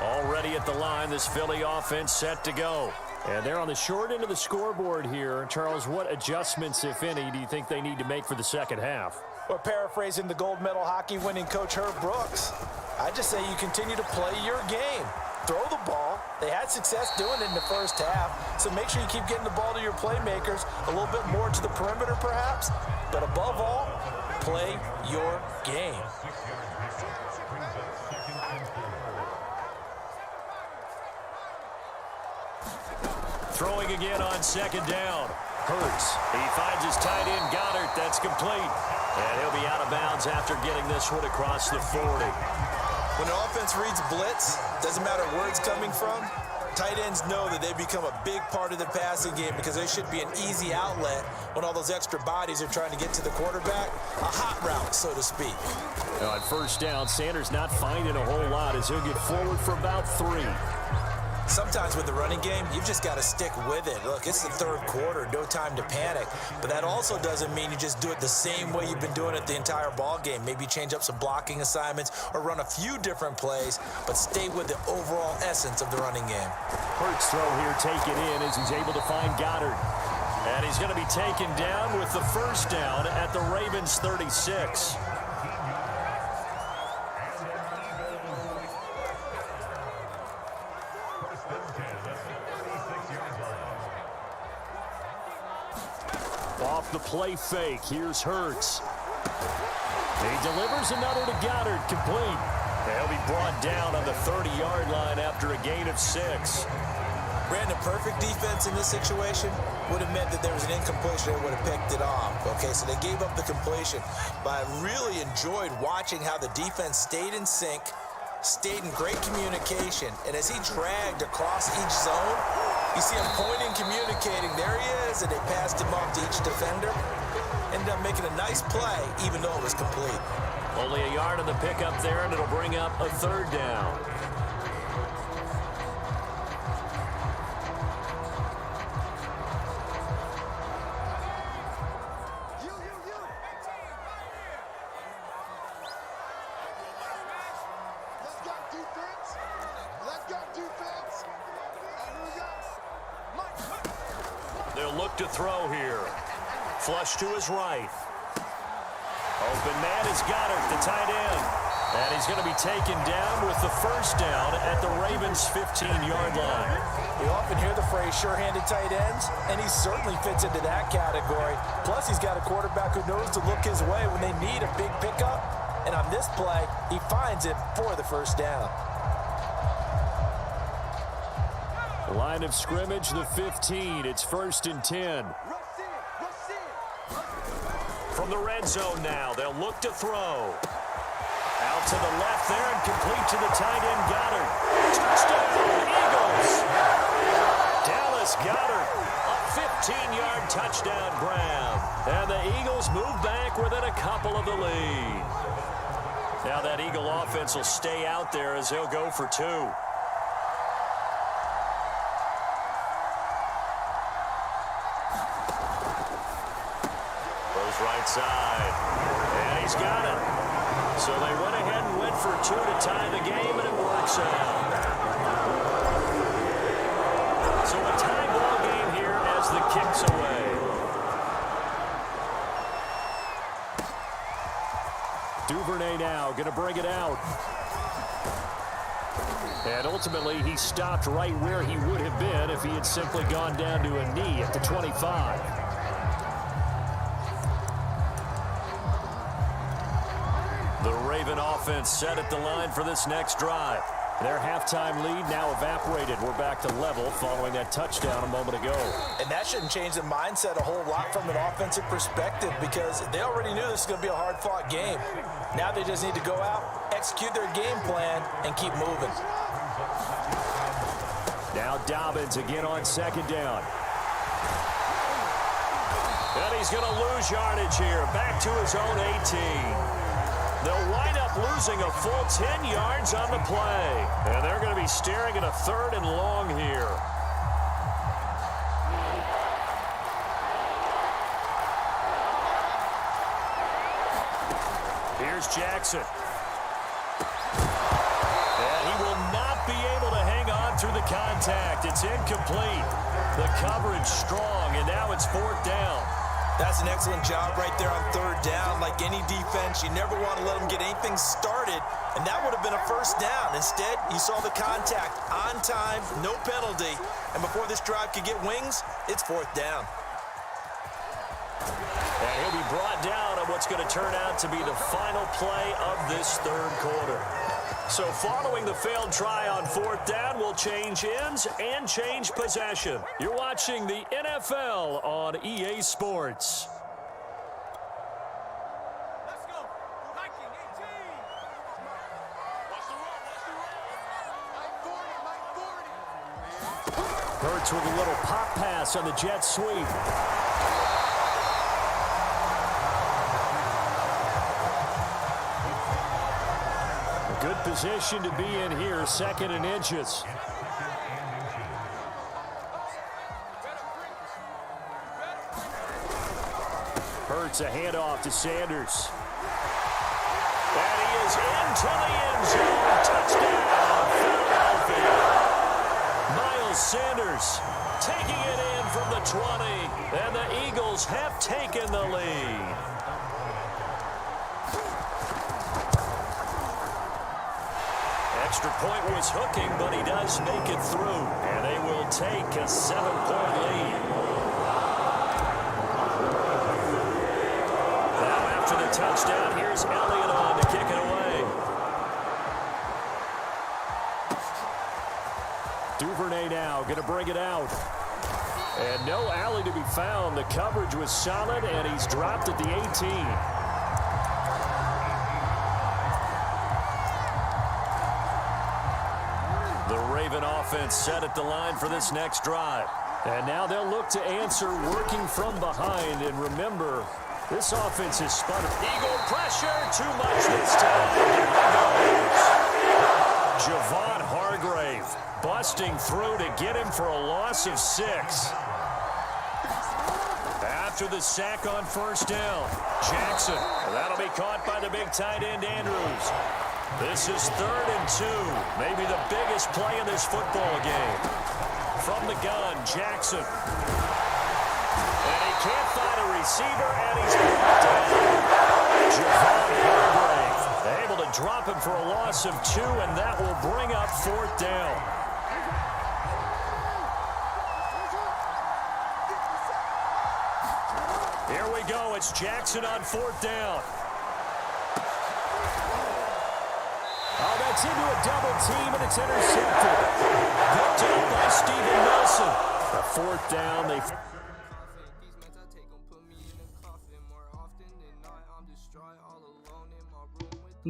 Already at the line, this Philly offense set to go. And they're on the short end of the scoreboard here. Charles, what adjustments, if any, do you think they need to make for the second half? Well, paraphrasing the gold medal hockey winning coach Herb Brooks, I just say you continue to play your game. Throw the ball. They had success doing it in the first half, so make sure you keep getting the ball to your playmakers, a little bit more to the perimeter perhaps, but above all, play your game. Throwing again on 2nd down. Hurts. He finds his tight end, Goddard. That's complete. And he'll be out of bounds after getting this one across the 40. When an offense reads blitz, doesn't matter where it's coming from, tight ends know that they become a big part of the passing game because they should be an easy outlet when all those extra bodies are trying to get to the quarterback. A hot route, so to speak. On first down, Sanders not finding a whole lot as he'll get forward for about 3. Sometimes with the running game, you've just got to stick with it. Look, it's the 3rd quarter, no time to panic. But that also doesn't mean you just do it the same way you've been doing it the entire ball game. Maybe change up some blocking assignments or run a few different plays, but stay with the overall essence of the running game. Hurts throw here taken in as he's able to find Goddard. And he's going to be taken down with the first down at the Ravens 36. Off the play fake, here's Hurts. He delivers another to Goddard, complete. They'll be brought down on the 30-yard line after a gain of 6. Brandon, perfect defense in this situation would have meant that there was an incompletion. They would have picked it off. Okay, so they gave up the completion. But I really enjoyed watching how the defense stayed in sync, stayed in great communication, and as he dragged across each zone, you see him pointing, communicating. There he is, and they passed him off to each defender. Ended up making a nice play, even though it was complete. Only a yard on the pickup there, and it'll bring up a 3rd down. They'll look to throw here. Flush to his right. Open man is Goddard, the tight end. And he's going to be taken down with the first down at the Ravens' 15-yard line. We often hear the phrase sure-handed tight ends, and he certainly fits into that category. Plus, he's got a quarterback who knows to look his way when they need a big pickup. And on this play, he finds it for the first down. Line of scrimmage, the 15. It's 1st and 10. From the red zone now, they'll look to throw. Out to the left there and complete to the tight end, Goddard. Touchdown, Eagles! Dallas Goddard, a 15-yard touchdown grab. And the Eagles move back within a couple of the lead. Now that Eagle offense will stay out there as they'll go for 2. Right side. And he's got it. So they went ahead and went for 2 to tie the game, and it works out. So a tie ball game here as the kick's away. Duvernay now going to bring it out. And ultimately, he stopped right where he would have been if he had simply gone down to a knee at the 25. The Raven offense set at the line for this next drive. Their halftime lead now evaporated. We're back to level following that touchdown a moment ago. And that shouldn't change the mindset a whole lot from an offensive perspective because they already knew this was going to be a hard-fought game. Now they just need to go out, execute their game plan, and keep moving. Now Dobbins again on 2nd down. And he's going to lose yardage here. Back to his own 18. They'll wind up losing a full 10 yards on the play. And they're going to be staring at a 3rd and long here. Here's Jackson. And he will not be able to hang on through the contact. It's incomplete. The coverage strong, and now it's 4th down. That's an excellent job right there on 3rd down. Like any defense, you never want to let them get anything started, and that would have been a 1st down. Instead, you saw the contact on time, no penalty, and before this drive could get wings, it's 4th down. And he'll be brought down on what's going to turn out to be the final play of this 3rd quarter. So following the failed try on 4th down, we'll change ends and change possession. You're watching the NFL on EA Sports. Let's go. Viking 18. Watch the roll. Mike 40. Hurts with a little pop pass on the jet sweep. Good position to be in here, 2nd and inches. Hurts a handoff to Sanders. And he is into the end zone. Touchdown, Philadelphia. Miles Sanders taking it in from the 20. And the Eagles have taken the lead. Extra point was hooking, but he does make it through. And they will take a 7-point lead. Now after the touchdown, here's Elliott on to kick it away. Duvernay now going to bring it out. And no alley to be found. The coverage was solid, and he's dropped at the 18. Raven offense set at the line for this next drive. And now they'll look to answer working from behind. And remember, this offense is spun. Eagle pressure, too much this time. Javon Hargrave busting through to get him for a loss of 6. After the sack on 1st down, Jackson. That'll be caught by the big tight end, Andrews. This is 3rd and 2, maybe the biggest play in this football game. From the gun, Jackson. And he can't find a receiver, and he's brought down. Javon Hargrave able to drop him for a loss of 2, and that will bring up 4th down. Here we go. It's Jackson on 4th down. Gets into a double team, and it's intercepted. Picked up by Steven Nelson. A fourth down. They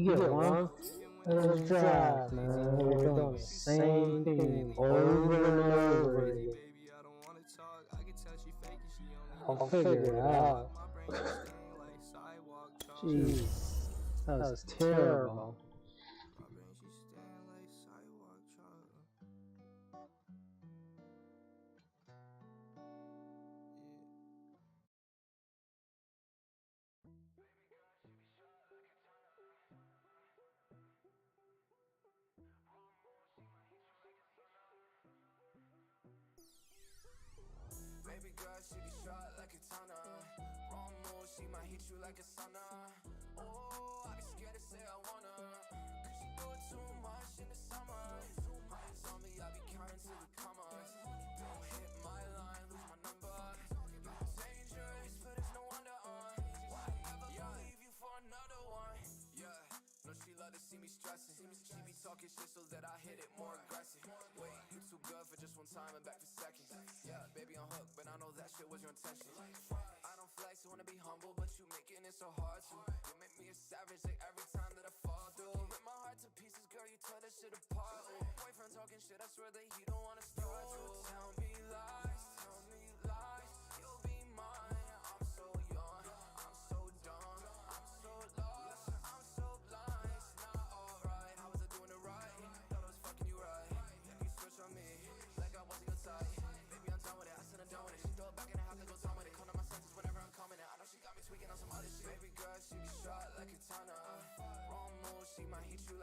You get one. Those drives, man. We're doing the same thing over and over again. I'll figure it out. Jeez, that was terrible. Baby girl, she be shot like a tonner. Wrong move, she might hit you like a sauna. Oh, I be scared to say I wanna, cause she do it too much in the summer. Eyes on me, I be counting to the commas. Don't hit my line, lose my number. You're dangerous, but it's no wonder, Ever leave you for another one? Yeah, no, she love to see me stressing. She be talking shit so that I hit it more aggressive. Wait, you too good for just one time and back for seconds. Yeah, baby, I'm hooked, but I know that shit was your intention. I don't flex, wanna be humble, but you making it so hard to. You make me a savage like every time that I fall through. Rip my heart to pieces, girl, you tore that shit apart. Boyfriend talking shit, I swear that he don't wanna start to. Tell me lies, you'll be mine. I'm so young, I'm so dumb, I'm so lost, I'm so blind. It's not alright, how was I doing it right? Thought I was fucking you right. Then you switch on me, like I wasn't your type. Baby, I'm done with it, I said I'm done with it. She throw it back and I have to go down with it. Come to my senses whenever I'm coming in. I know she got me tweaking on some other shit. Baby girl, she be shot like a tonner. Wrong move, she might hit you like